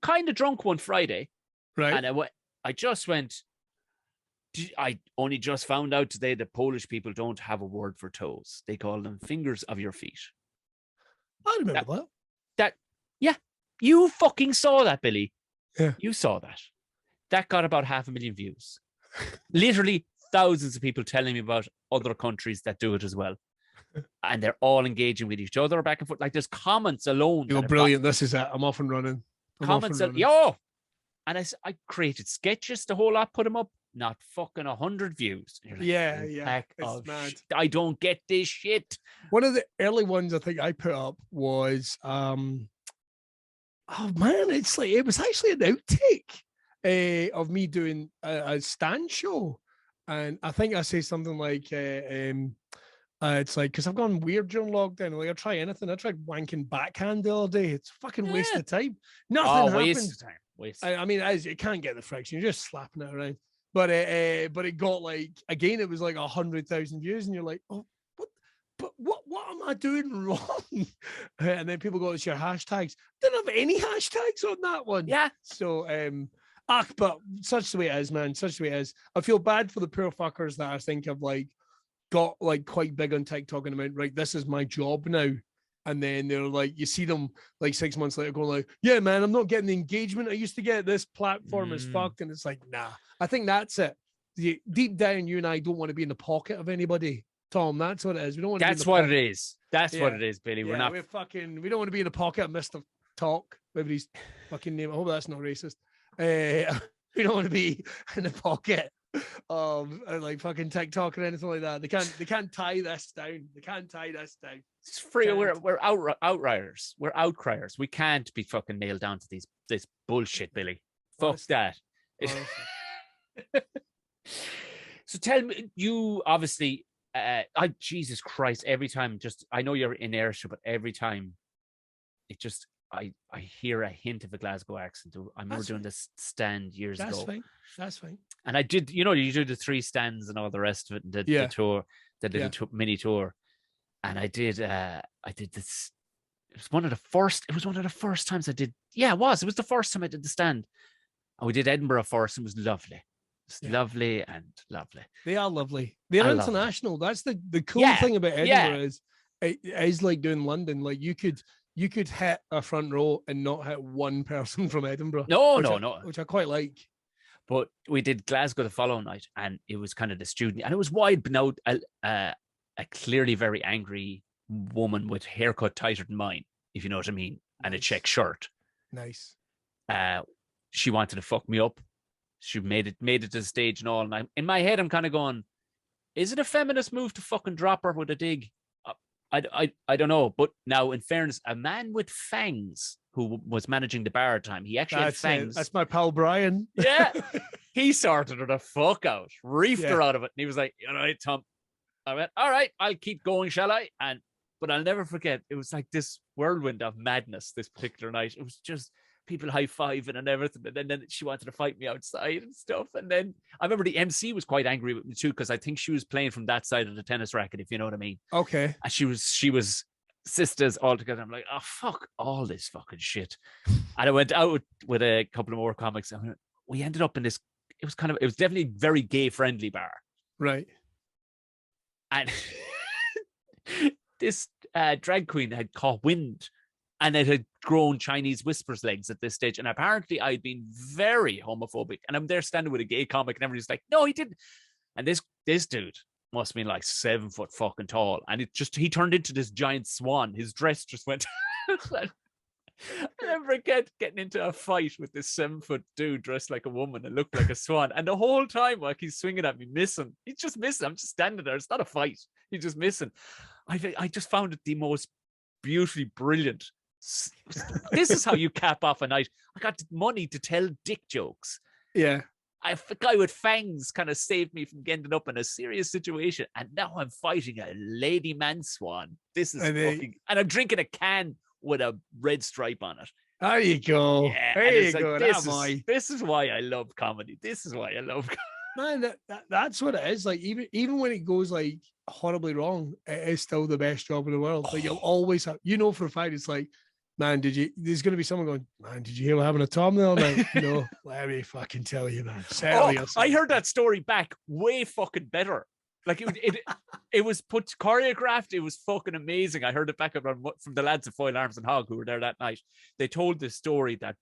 [SPEAKER 1] kind of drunk one Friday.
[SPEAKER 2] Right.
[SPEAKER 1] And I just went, I only just found out today that Polish people don't have a word for toes. They call them fingers of your feet.
[SPEAKER 2] I remember
[SPEAKER 1] that. Yeah. You fucking saw that, Billy.
[SPEAKER 2] Yeah.
[SPEAKER 1] You saw that. That got about 500,000 views. Literally thousands of people telling me about other countries that do it as well. And they're all engaging with each other back and forth. Like there's comments alone.
[SPEAKER 2] You're brilliant. This is it. I'm off and running.
[SPEAKER 1] Comments. And I created sketches, the whole lot, put them up. Not fucking 100 views. Like,
[SPEAKER 2] It's mad.
[SPEAKER 1] I don't get this shit.
[SPEAKER 2] One of the early ones I think I put up was oh man, it was actually an outtake of me doing a stand show, and I think I say something like it's like, because I've gone weird during lockdown. Like I try anything. I tried wanking backhand the other day. It's fucking waste of time. Nothing happened.
[SPEAKER 1] Waste of time.
[SPEAKER 2] I mean, it can't get the friction. You're just slapping it around. But it got like, again, it was like 100,000 views, and you're like, oh, what am I doing wrong? And then people go, it's your hashtags. Didn't have any hashtags on that one.
[SPEAKER 1] Yeah.
[SPEAKER 2] So but such the way it is, man. Such the way it is. I feel bad for the poor fuckers that I think have like got like quite big on TikTok and I'm right, this is my job now. And then they're like, you see them like 6 months later going like, yeah, man, I'm not getting the engagement I used to get. This platform is fucked. And it's like, nah, I think that's it. Deep down, you and I don't want to be in the pocket of anybody, Tom. That's what it is. We don't want to.
[SPEAKER 1] That's what it is. That's what it is, Billy. We're not.
[SPEAKER 2] We don't want to be in the pocket of Mr. Talk, whatever his fucking name. I hope that's not racist. We don't want to be in the pocket of like fucking TikTok or anything like that. They can't tie this down. They can't tie this down.
[SPEAKER 1] It's free. We're outriders. We're outcriers. We can't be fucking nailed down to this bullshit, Billy. Honestly. Fuck that. So tell me, you obviously, Jesus Christ, every time, I know you're in Ayrshire, but every time it just, I hear a hint of a Glasgow accent. I remember doing this stand years ago.
[SPEAKER 2] That's fine.
[SPEAKER 1] And I did, you do the 3 stands and all the rest of it, and the tour, the little mini tour. And I did this. It was one of the first times I did. Yeah, it was the first time I did the stand. And we did Edinburgh first, and it was lovely. It's lovely and lovely. They are lovely. They're international. That's the cool thing about Edinburgh is it is like doing London. Like you could hit a front row and not hit one person from Edinburgh. No, which I quite like. But we did Glasgow the following night, and it was kind of the student, and it was wide, but now a clearly very angry woman with haircut tighter than mine, if you know what I mean, and a check shirt. Nice. She wanted to fuck me up. She made it to the stage and all. And in my head, I'm kind of going, is it a feminist move to fucking drop her with a dig? I don't know. But now, in fairness, a man with fangs who was managing the bar at the time, he actually had fangs. That's my pal Brian. Yeah. He sorted her the fuck out, reefed her out of it. And he was like, all right, Tom. I went, all right, I'll keep going, shall I? And But I'll never forget, it was like this whirlwind of madness this particular night. It was just people high-fiving and everything. And then she wanted to fight me outside and stuff. And then I remember the MC was quite angry with me too, because I think she was playing from that side of the tennis racket, if you know what I mean.
[SPEAKER 2] Okay.
[SPEAKER 1] And she was sisters all together. I'm like, oh, fuck all this fucking shit. And I went out with a couple of more comics. And we ended up in this, it was definitely very gay-friendly bar.
[SPEAKER 2] Right.
[SPEAKER 1] And this drag queen had caught wind, and it had grown Chinese Whisper's legs at this stage. And apparently I'd been very homophobic. And I'm there standing with a gay comic, and everybody's like, no, he didn't. And this dude must have been like 7 foot fucking tall. And he turned into this giant swan. His dress just went. I never getting into a fight with this 7 foot dude dressed like a woman and looked like a swan. And the whole time, like, he's swinging at me, missing. He's just missing. I'm just standing there. It's not a fight. He's just missing. I just found it the most beautifully brilliant. This is how you cap off a night. I got money to tell dick jokes.
[SPEAKER 2] Yeah.
[SPEAKER 1] A guy with fangs kind of saved me from ending up in a serious situation. And now I'm fighting a lady man swan. This is and I'm drinking a can with a red stripe on it.
[SPEAKER 2] There you go.
[SPEAKER 1] Yeah,
[SPEAKER 2] there you go.
[SPEAKER 1] This is why I love comedy. This is why I love comedy.
[SPEAKER 2] Man, that's what it is. Like, even when it goes like horribly wrong, it is still the best job in the world. Like, you'll always have, for a fact, it's like, man, there's going to be someone going, man, did you hear what happened to Tom the other night? No, let me fucking tell you, man.
[SPEAKER 1] I heard that story back way fucking better. Like, it was put choreographed. It was fucking amazing. I heard it back from the lads of Foil Arms and Hog who were there that night. They told this story that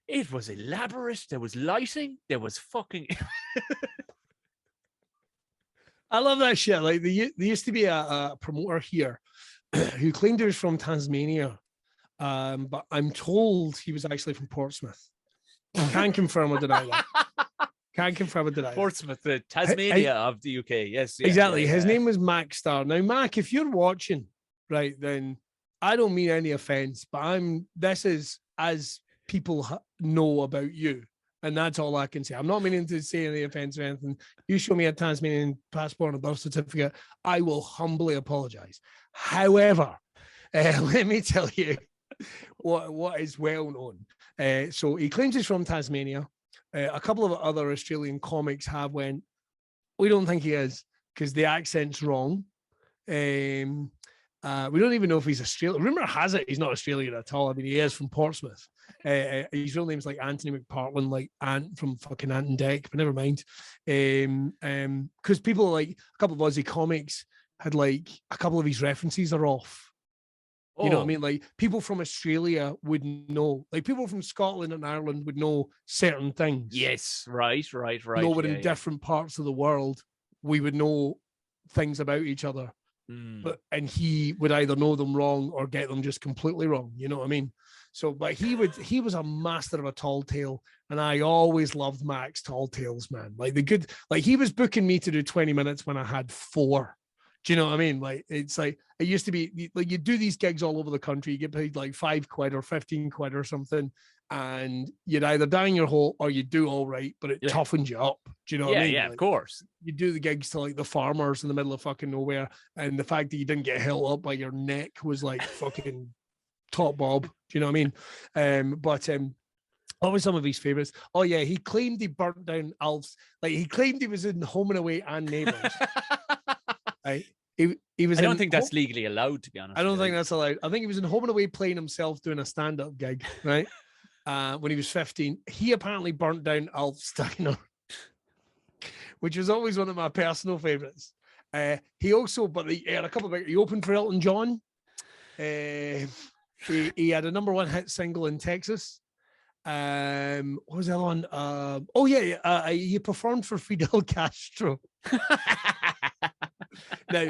[SPEAKER 1] it was elaborate. There was lighting. There was fucking.
[SPEAKER 2] I love that shit. Like, there used to be a promoter here who claimed he was from Tasmania, but I'm told he was actually from Portsmouth. Can't confirm or deny that. Can't confirm or deny.
[SPEAKER 1] Portsmouth, the Tasmania of the UK. Yes,
[SPEAKER 2] exactly. His name was Mac Starr. Now, Mac, if you're watching, right, then I don't mean any offense, but this is as people know about you. And that's all I can say. I'm not meaning to say any offense or anything. You show me a Tasmanian passport and a birth certificate, I will humbly apologize. However, let me tell you what is well known. So he claims he's from Tasmania. A couple of other Australian comics have went, we don't think he is because the accent's wrong. We don't even know if he's Australian. Rumor has it he's not Australian at all. I mean, he is from Portsmouth. His real name's like Anthony McPartlin, like Ant from fucking Ant and Deck, but never mind. Because people like a couple of Aussie comics had like a couple of his references are off. You know what I mean? Like, people from Australia would know, like people from Scotland and Ireland would know certain things.
[SPEAKER 1] Yes, right.
[SPEAKER 2] But in different parts of the world, we would know things about each other. And he would either know them wrong or get them just completely wrong. You know what I mean? So, but he was a master of a tall tale, and I always loved Mac's tall tales, man. Like he was booking me to do 20 minutes when I had 4. Do you know what I mean? Like, it's like, it used to be like, you do these gigs all over the country, you get paid like 5 quid or 15 quid or something, and you'd either die in your hole or you do all right, but it toughens you up. Do you know what I mean?
[SPEAKER 1] Yeah,
[SPEAKER 2] like,
[SPEAKER 1] of course.
[SPEAKER 2] You do the gigs to like the farmers in the middle of fucking nowhere, and the fact that you didn't get held up by your neck was like fucking top bob. Do you know what I mean? But what were some of his favorites? Oh yeah, he claimed he burnt down Alf's. Like, he claimed he was in Home and Away and Neighbours. Right? He was.
[SPEAKER 1] I don't think that's legally allowed, to be honest.
[SPEAKER 2] I don't think that's allowed. I think he was in Home and Away playing himself doing a stand-up gig, right? When he was 15. He apparently burnt down Alf's diner, which was always one of my personal favorites. He also, he had a couple of. He opened for Elton John. He had a #1 hit single in Texas. What was the other one? He performed for Fidel Castro. Now,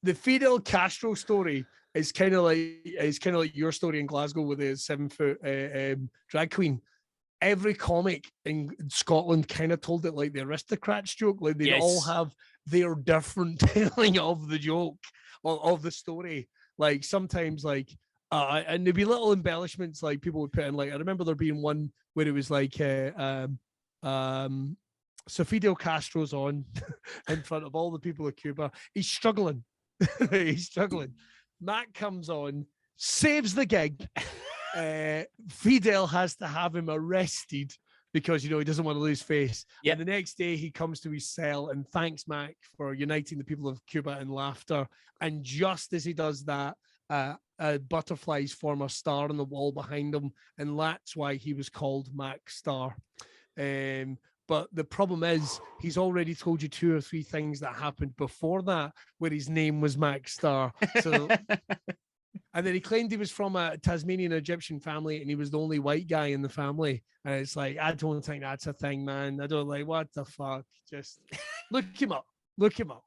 [SPEAKER 2] the Fidel Castro story is kind of like your story in Glasgow with the 7 foot drag queen. Every comic in Scotland kind of told it like the aristocrats joke. Like, they all have their different telling of the joke or of the story. Like, sometimes like and there'd be little embellishments like people would put in. Like, I remember there being one where it was like so Fidel Castro's on in front of all the people of Cuba. He's struggling. He's struggling. Mac comes on, saves the gig. Fidel has to have him arrested because, he doesn't want to lose face.
[SPEAKER 1] Yep.
[SPEAKER 2] And the next day he comes to his cell and thanks Mac for uniting the people of Cuba in laughter. And just as he does that, butterflies form a star on the wall behind him. And that's why he was called Mac Star. But the problem is he's already told you 2 or 3 things that happened before that where his name was Mac Star. So... And then he claimed he was from a Tasmanian Egyptian family and he was the only white guy in the family. And it's like, I don't think that's a thing, man. I don't what the fuck? Just look him up. Look him up.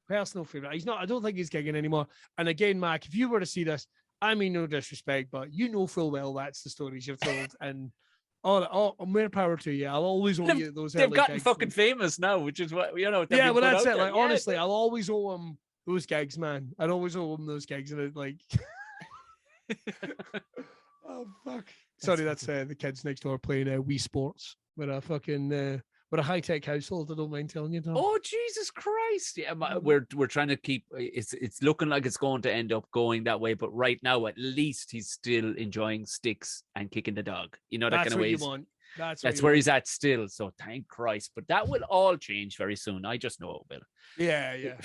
[SPEAKER 2] Personal favorite. He's not, I don't think he's gigging anymore. And again, Mac, if you were to see this, I mean, no disrespect, but you know full well that's the stories you've told. And more power to you. I'll always owe you those.
[SPEAKER 1] They've gotten fucking famous now, which is what,
[SPEAKER 2] Yeah, well, that's it. Like, honestly, I'll always owe them those gigs, man. I'd always owe them those gigs, and oh fuck. Sorry, that's the kids next door playing Wii Sports with a fucking with a high tech household. I don't mind telling you, Tom.
[SPEAKER 1] Oh Jesus Christ! Yeah, we're trying to keep. It's looking like it's going to end up going that way, but right now, at least he's still enjoying sticks and kicking the dog. That kind of way.
[SPEAKER 2] That's what you want.
[SPEAKER 1] That's where he's at still. So thank Christ. But that will all change very soon. I just know it will.
[SPEAKER 2] Yeah.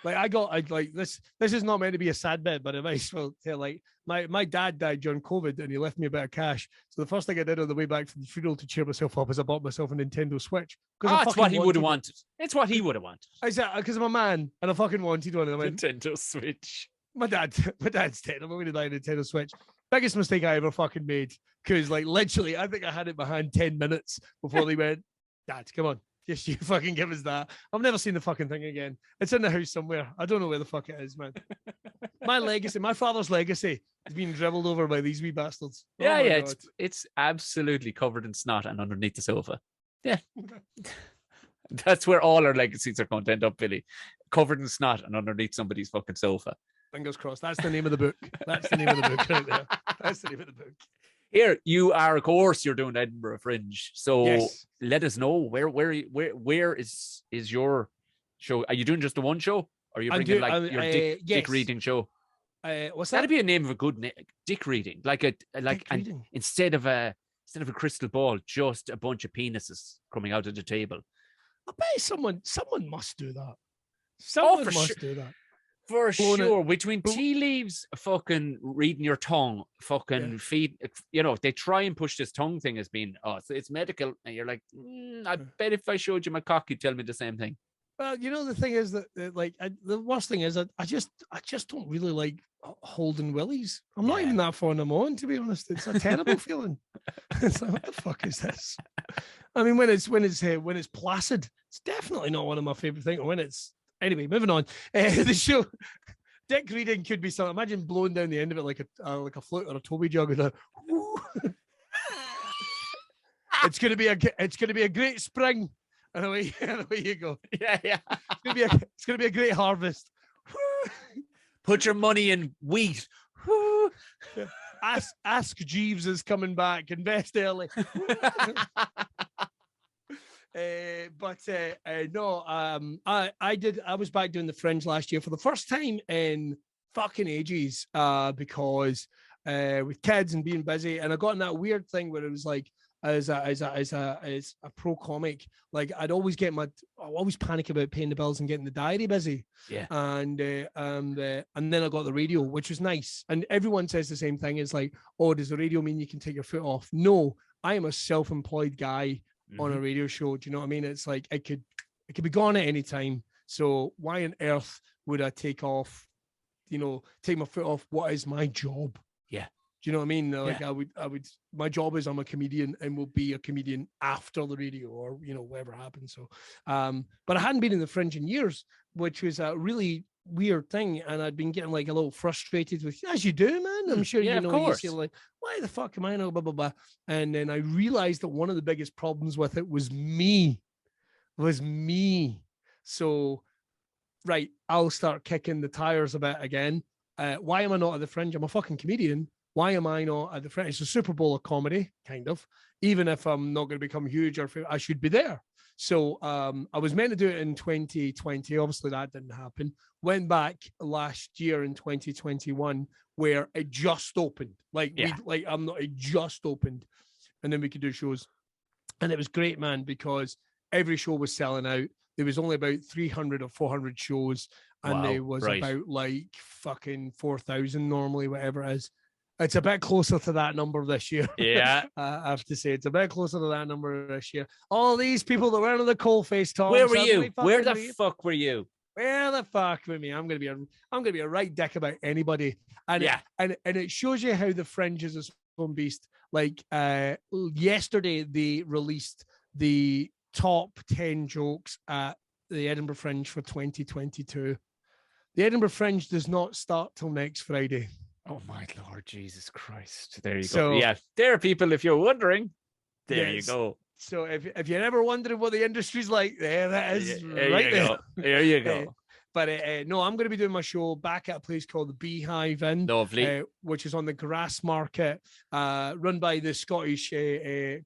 [SPEAKER 2] Like this is not meant to be a sad bit, but I might as well tell, like, my dad died during COVID and he left me a bit of cash. So the first thing I did on the way back from the funeral to cheer myself up is I bought myself a Nintendo Switch.
[SPEAKER 1] That's what he would have wanted. It's what he would have wanted.
[SPEAKER 2] Exactly, because I'm a man and I fucking wanted one. And I went,
[SPEAKER 1] Nintendo Switch.
[SPEAKER 2] My dad's dead. I'm going to buy a Nintendo Switch. Biggest mistake I ever fucking made. Because, like, literally, I think I had it behind 10 minutes before they went, Dad, come on. Just you fucking give us that. I've never seen the fucking thing again. It's in the house somewhere. I don't know where the fuck it is, man. My father's legacy is being dribbled over by these wee bastards.
[SPEAKER 1] It's absolutely covered in snot and underneath the sofa. Yeah. That's where all our legacies are going to end up, Billy. Covered in snot and underneath somebody's fucking sofa.
[SPEAKER 2] Fingers crossed. That's the name of the book. That's the name of the book right there. That's the name of the book.
[SPEAKER 1] Here, you are, of course, you're doing Edinburgh Fringe. So
[SPEAKER 2] yes.
[SPEAKER 1] Let us know where is your show? Are you doing just the one show? Or are you bringing your dick reading show?
[SPEAKER 2] What's that?
[SPEAKER 1] That'd be a name of a good dick reading, instead of a crystal ball, just a bunch of penises coming out of the table.
[SPEAKER 2] I bet someone must do that. Someone must do that.
[SPEAKER 1] For sure. Between tea leaves, fucking reading your tongue, fucking feet, they try and push this tongue thing as being, it's medical. And you're like, I bet if I showed you my cock, you'd tell me the same thing.
[SPEAKER 2] Well, the thing is that the worst thing is that I just don't really like holding willies. I'm not even that fond of them on, to be honest. It's a terrible feeling. It's like, what the fuck is this? I mean, when it's placid, it's definitely not one of my favorite things. When it's Anyway, moving on. The show, dick reading could be something. Imagine blowing down the end of it like a flute or a Toby jug. It's gonna be a great spring, and away you go.
[SPEAKER 1] Yeah.
[SPEAKER 2] It's gonna be a great harvest.
[SPEAKER 1] Put your money in wheat.
[SPEAKER 2] Ask Jeeves is coming back. Invest early. I was back doing the Fringe last year for the first time in fucking ages, because with kids and being busy, and I got in that weird thing where it was like, as a pro comic, like I'd always panic about paying the bills and getting the diary busy.
[SPEAKER 1] Yeah.
[SPEAKER 2] And then I got the radio, which was nice. And everyone says the same thing. It's like, oh, does the radio mean you can take your foot off? No, I am a self-employed guy on a radio show. Do you know what I mean? It's like it could be gone at any time. So why on earth would I take my foot off what is my job?
[SPEAKER 1] Yeah.
[SPEAKER 2] Do you know what I mean? Like I would my job is I'm a comedian and will be a comedian after the radio or whatever happens. So but I hadn't been in the Fringe in years, which was a really weird thing, and I'd been getting like a little frustrated with, as you do, man. I'm sure you say like, why the fuck am I not blah blah blah? And then I realized that one of the biggest problems with it was me. So right, I'll start kicking the tires a bit again. Why am I not at the Fringe? I'm a fucking comedian. Why am I not at the Fringe? It's a Super Bowl of comedy, kind of. Even if I'm not going to become huge, or I should be there. So I was meant to do it in 2020. Obviously, that didn't happen. Went back last year in 2021, where it just opened. It just opened, and then we could do shows. And it was great, man, because every show was selling out. There was only about 300 or 400 shows, and there was about like fucking 4,000 normally, whatever it is. It's a bit closer to that number this year.
[SPEAKER 1] Yeah.
[SPEAKER 2] I have to say, it's a bit closer to that number this year. All these people that were in the coalface, Tom.
[SPEAKER 1] Where were you? Where the fuck were you?
[SPEAKER 2] Where the fuck were me? I'm gonna be a right dick about anybody. And and it shows you how the Fringe is its own beast. Like yesterday, they released the top 10 jokes at the Edinburgh Fringe for 2022. The Edinburgh Fringe does not start till next Friday.
[SPEAKER 1] Oh my Lord Jesus Christ. There you go. Yeah, there are people, if you're wondering, there you go.
[SPEAKER 2] So if you're ever wondering what the industry's like, there that is
[SPEAKER 1] There you go.
[SPEAKER 2] But no, I'm going to be doing my show back at a place called the Beehive Inn,
[SPEAKER 1] lovely,
[SPEAKER 2] which is on the Grassmarket, run by the Scottish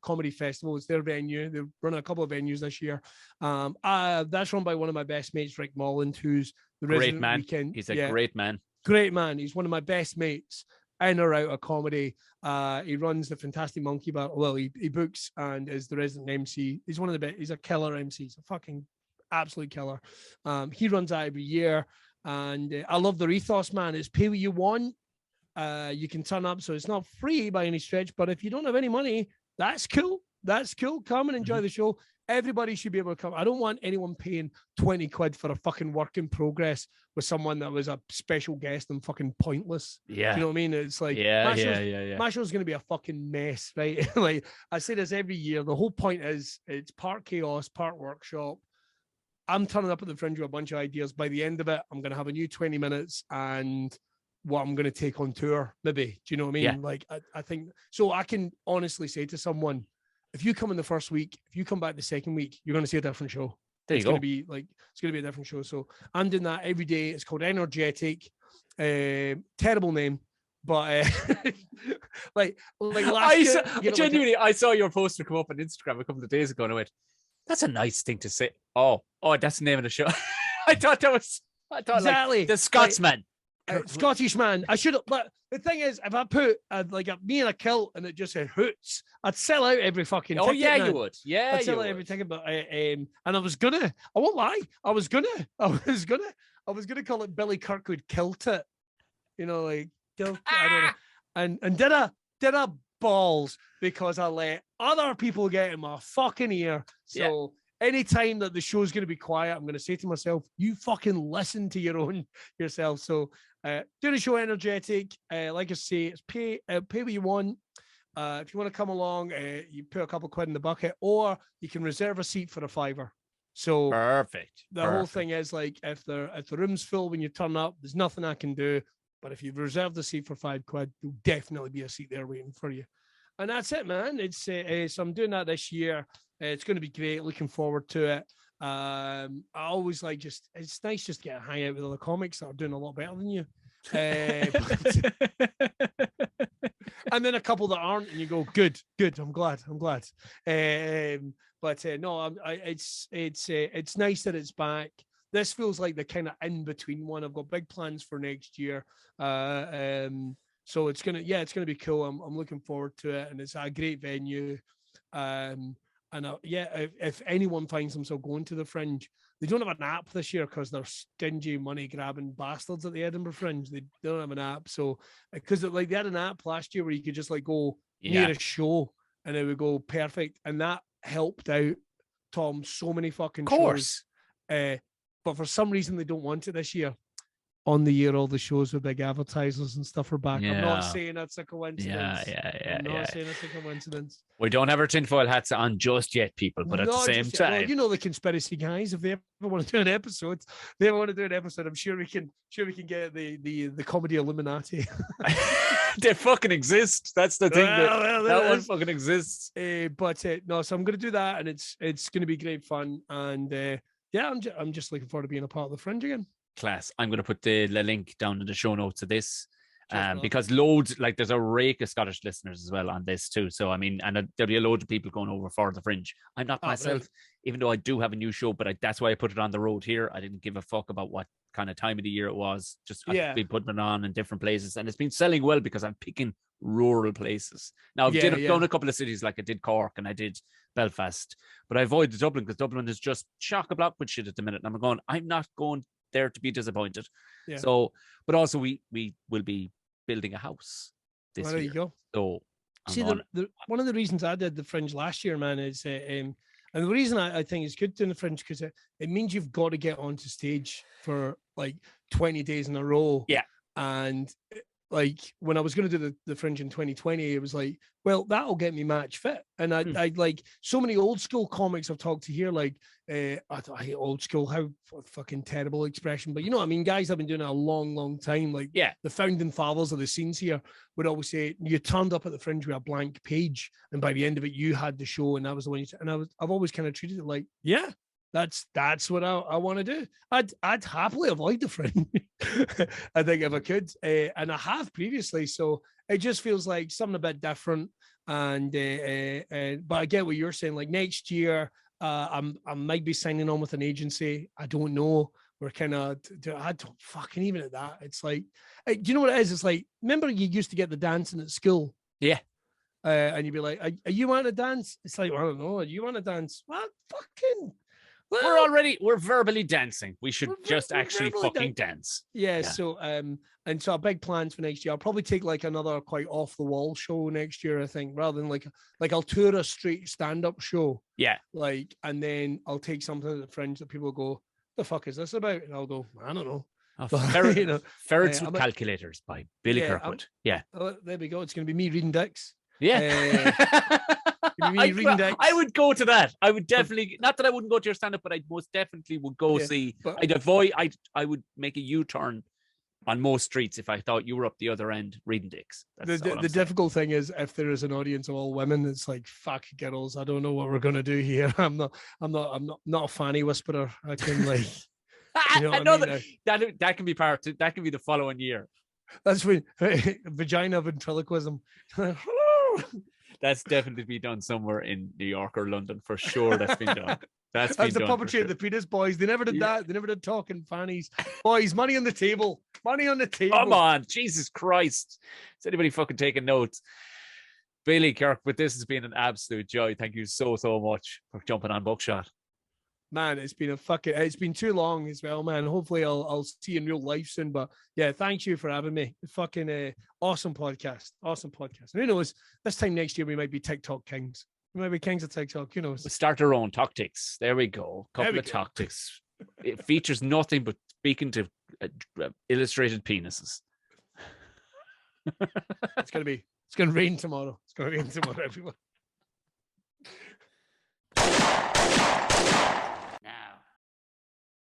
[SPEAKER 2] Comedy Festival. It's their venue. They've run a couple of venues this year. That's run by one of my best mates, Rick Molland, who's the
[SPEAKER 1] great man.
[SPEAKER 2] Weekend.
[SPEAKER 1] He's a great man.
[SPEAKER 2] Great man. He's one of my best mates in or out of comedy. He runs the Fantastic Monkey Bar. Well, he books and is the resident MC. He's one of the best. He's a killer MC. He's a fucking absolute killer. He runs that every year, and I love their ethos, man. It's pay what you want. You can turn up, so it's not free by any stretch, but if you don't have any money, that's cool. That's cool. Come and enjoy the show. Everybody should be able to come. I don't want anyone paying 20 quid for a fucking work in progress with someone that was a special guest and fucking pointless.
[SPEAKER 1] Yeah.
[SPEAKER 2] You know what I mean? It's like, my show's going to be a fucking mess, right? Like I say this every year. The whole point is it's part chaos, part workshop. I'm turning up at the Fringe with a bunch of ideas. By the end of it, I'm going to have a new 20 minutes and what I'm going to take on tour, maybe. Do you know what I mean?
[SPEAKER 1] Yeah.
[SPEAKER 2] Like, I think, so I can honestly say to someone, if you come in the first week, if you come back the second week, you're going to see a different show.
[SPEAKER 1] There you go.
[SPEAKER 2] It's going to be a different show. So I'm doing that every day. It's called Energetic. Terrible name. But like last year,
[SPEAKER 1] genuinely, I saw your poster come up on Instagram a couple of days ago and I went, that's a nice thing to say. Oh, that's the name of the show. I thought
[SPEAKER 2] exactly
[SPEAKER 1] like the Scotsman.
[SPEAKER 2] Scottish man. I should have, but the thing is, if I put me in a kilt and it just said Hoots, I'd sell out every fucking ticket.
[SPEAKER 1] Yeah,
[SPEAKER 2] man.
[SPEAKER 1] You would. Yeah,
[SPEAKER 2] I'd sell out every ticket. But and I won't lie, I was gonna call it Billy Kirkwood Kilt It. You know, like kilt. I don't know. And did a balls because I let other people get in my fucking ear. So anytime that the show's going to be quiet, I'm going to say to myself, you fucking listen to yourself. So do the show Energetic. Like I say, it's pay what you want. If you want to come along, you put a couple quid in the bucket, or you can reserve a seat for a $5. So
[SPEAKER 1] perfect.
[SPEAKER 2] The whole thing is like if the room's full when you turn up, there's nothing I can do. But if you've reserved the seat for £5, there'll definitely be a seat there waiting for you. And that's it, man. It's so I'm doing that this year. It's going to be great. Looking forward to it. I always like it's nice just to get a hang out with other comics that are doing a lot better than you. And then a couple that aren't, and you go, good. I'm glad. It's nice that it's back. This feels like the kind of in between one. I've got big plans for next year. So it's gonna be cool. I'm looking forward to it, and it's a great venue. If anyone finds themselves going to the Fringe, they don't have an app this year because they're stingy, money grabbing bastards at the Edinburgh Fringe. They don't have an app, so because they had an app last year where you could just like go near a show and it would go perfect, and that helped out Tom so many fucking shows. But for some reason they don't want it this year. On the year, all the shows with big advertisers and stuff are back. I'm not saying that's a coincidence. I'm not saying it's a coincidence.
[SPEAKER 1] We don't have our tinfoil hats on just yet, people, but at the same time.
[SPEAKER 2] Well, you know the conspiracy guys, if they ever want to do an episode, I'm sure we can get the comedy Illuminati. They
[SPEAKER 1] fucking exist. That's the thing. That one fucking exists.
[SPEAKER 2] So I'm going to do that, and it's going to be great fun. And I'm just looking forward to being a part of the Fringe again.
[SPEAKER 1] Class. I'm going to put the link down in the show notes of this. because loads, like there's a rake of Scottish listeners as well on this too. So, I mean, and there'll be a load of people going over for the Fringe. I'm not myself,
[SPEAKER 2] brilliant.
[SPEAKER 1] even though I do have a new show, but that's why I put it on the road here. I didn't give a fuck about what kind of time of the year it was. Just I've been putting it on in different places, and it's been selling well because I'm picking rural places. Now, I've done a couple of cities, like I did Cork and I did Belfast, but I avoided Dublin because Dublin is just chock-a-block with shit at the minute. And I'm not going there to be disappointed. Yeah. So, but also we will be building a house this year.
[SPEAKER 2] There you go.
[SPEAKER 1] So,
[SPEAKER 2] see, one of the reasons I did the Fringe last year, man, is and the reason I think it's good doing the Fringe because it means you've got to get onto stage for like 20 days in a row.
[SPEAKER 1] Yeah.
[SPEAKER 2] And like when I was going to do the Fringe in 2020, it was like, well, that'll get me match fit. And I like so many old school comics I've talked to here, like I hate old school, how fucking terrible expression, but you know what I mean? Guys have been doing it a long, long time. Like the founding fathers of the scenes here would always say, you turned up at the Fringe with a blank page, and by the end of it, you had the show, and that was the one I've always kind of treated it like, yeah, that's what I want to do. I'd happily avoid the Fringe. I think if I could, and I have previously. So it just feels like something a bit different. And but I get what you're saying. Like next year, I might be signing on with an agency. I don't know. We're kind of, I don't fucking even at that. It's like, do you know what it is? It's like, remember you used to get the dancing at school?
[SPEAKER 1] Yeah.
[SPEAKER 2] And you'd be like, are you want to dance? It's like, well, I don't know. You want to dance? What fucking.
[SPEAKER 1] Well, we're verbally dancing. We should just actually fucking dance.
[SPEAKER 2] Yeah. So, and so our big plans for next year, I'll probably take like another quite off the wall show next year, I think, rather than like I'll tour a straight stand-up show.
[SPEAKER 1] Yeah.
[SPEAKER 2] Like, and then I'll take something at the Fringe that people go, the fuck is this about? And I'll go, I don't know.
[SPEAKER 1] Ferrets with Calculators by Billy Kirkwood. Yeah.
[SPEAKER 2] Oh, there we go. It's going to be me reading dicks.
[SPEAKER 1] Yeah. I would go to that. I would definitely, not that I wouldn't go to your stand-up, but I most definitely would go see. I would make a U-turn on most streets if I thought you were up the other end reading dicks.
[SPEAKER 2] The difficult thing is if there is an audience of all women, it's like, fuck girls, I don't know what we're gonna do here. I'm not a fanny whisperer. I can like, you know what I mean?
[SPEAKER 1] that can be that can be the following year.
[SPEAKER 2] That's when vagina ventriloquism.
[SPEAKER 1] That's definitely been done somewhere in New York or London for sure. That's been done. That's the
[SPEAKER 2] puppetry of the penis boys. They never did that. They never did talking fannies. Boys, money on the table. Money on the table.
[SPEAKER 1] Come on, Jesus Christ! Is anybody fucking taking notes? Billy Kirkwood, this has been an absolute joy. Thank you so much for jumping on Buckshot.
[SPEAKER 2] Man, it's been too long as well, man. Hopefully I'll see you in real life soon. But yeah, thank you for having me. Fucking awesome podcast. Awesome podcast. And who knows, this time next year we might be TikTok kings. We might be kings of TikTok, who knows?
[SPEAKER 1] We'll start our own tactics. There we go. Couple of tactics. It features nothing but speaking to illustrated penises.
[SPEAKER 2] It's gonna rain tomorrow. It's gonna rain tomorrow, everyone.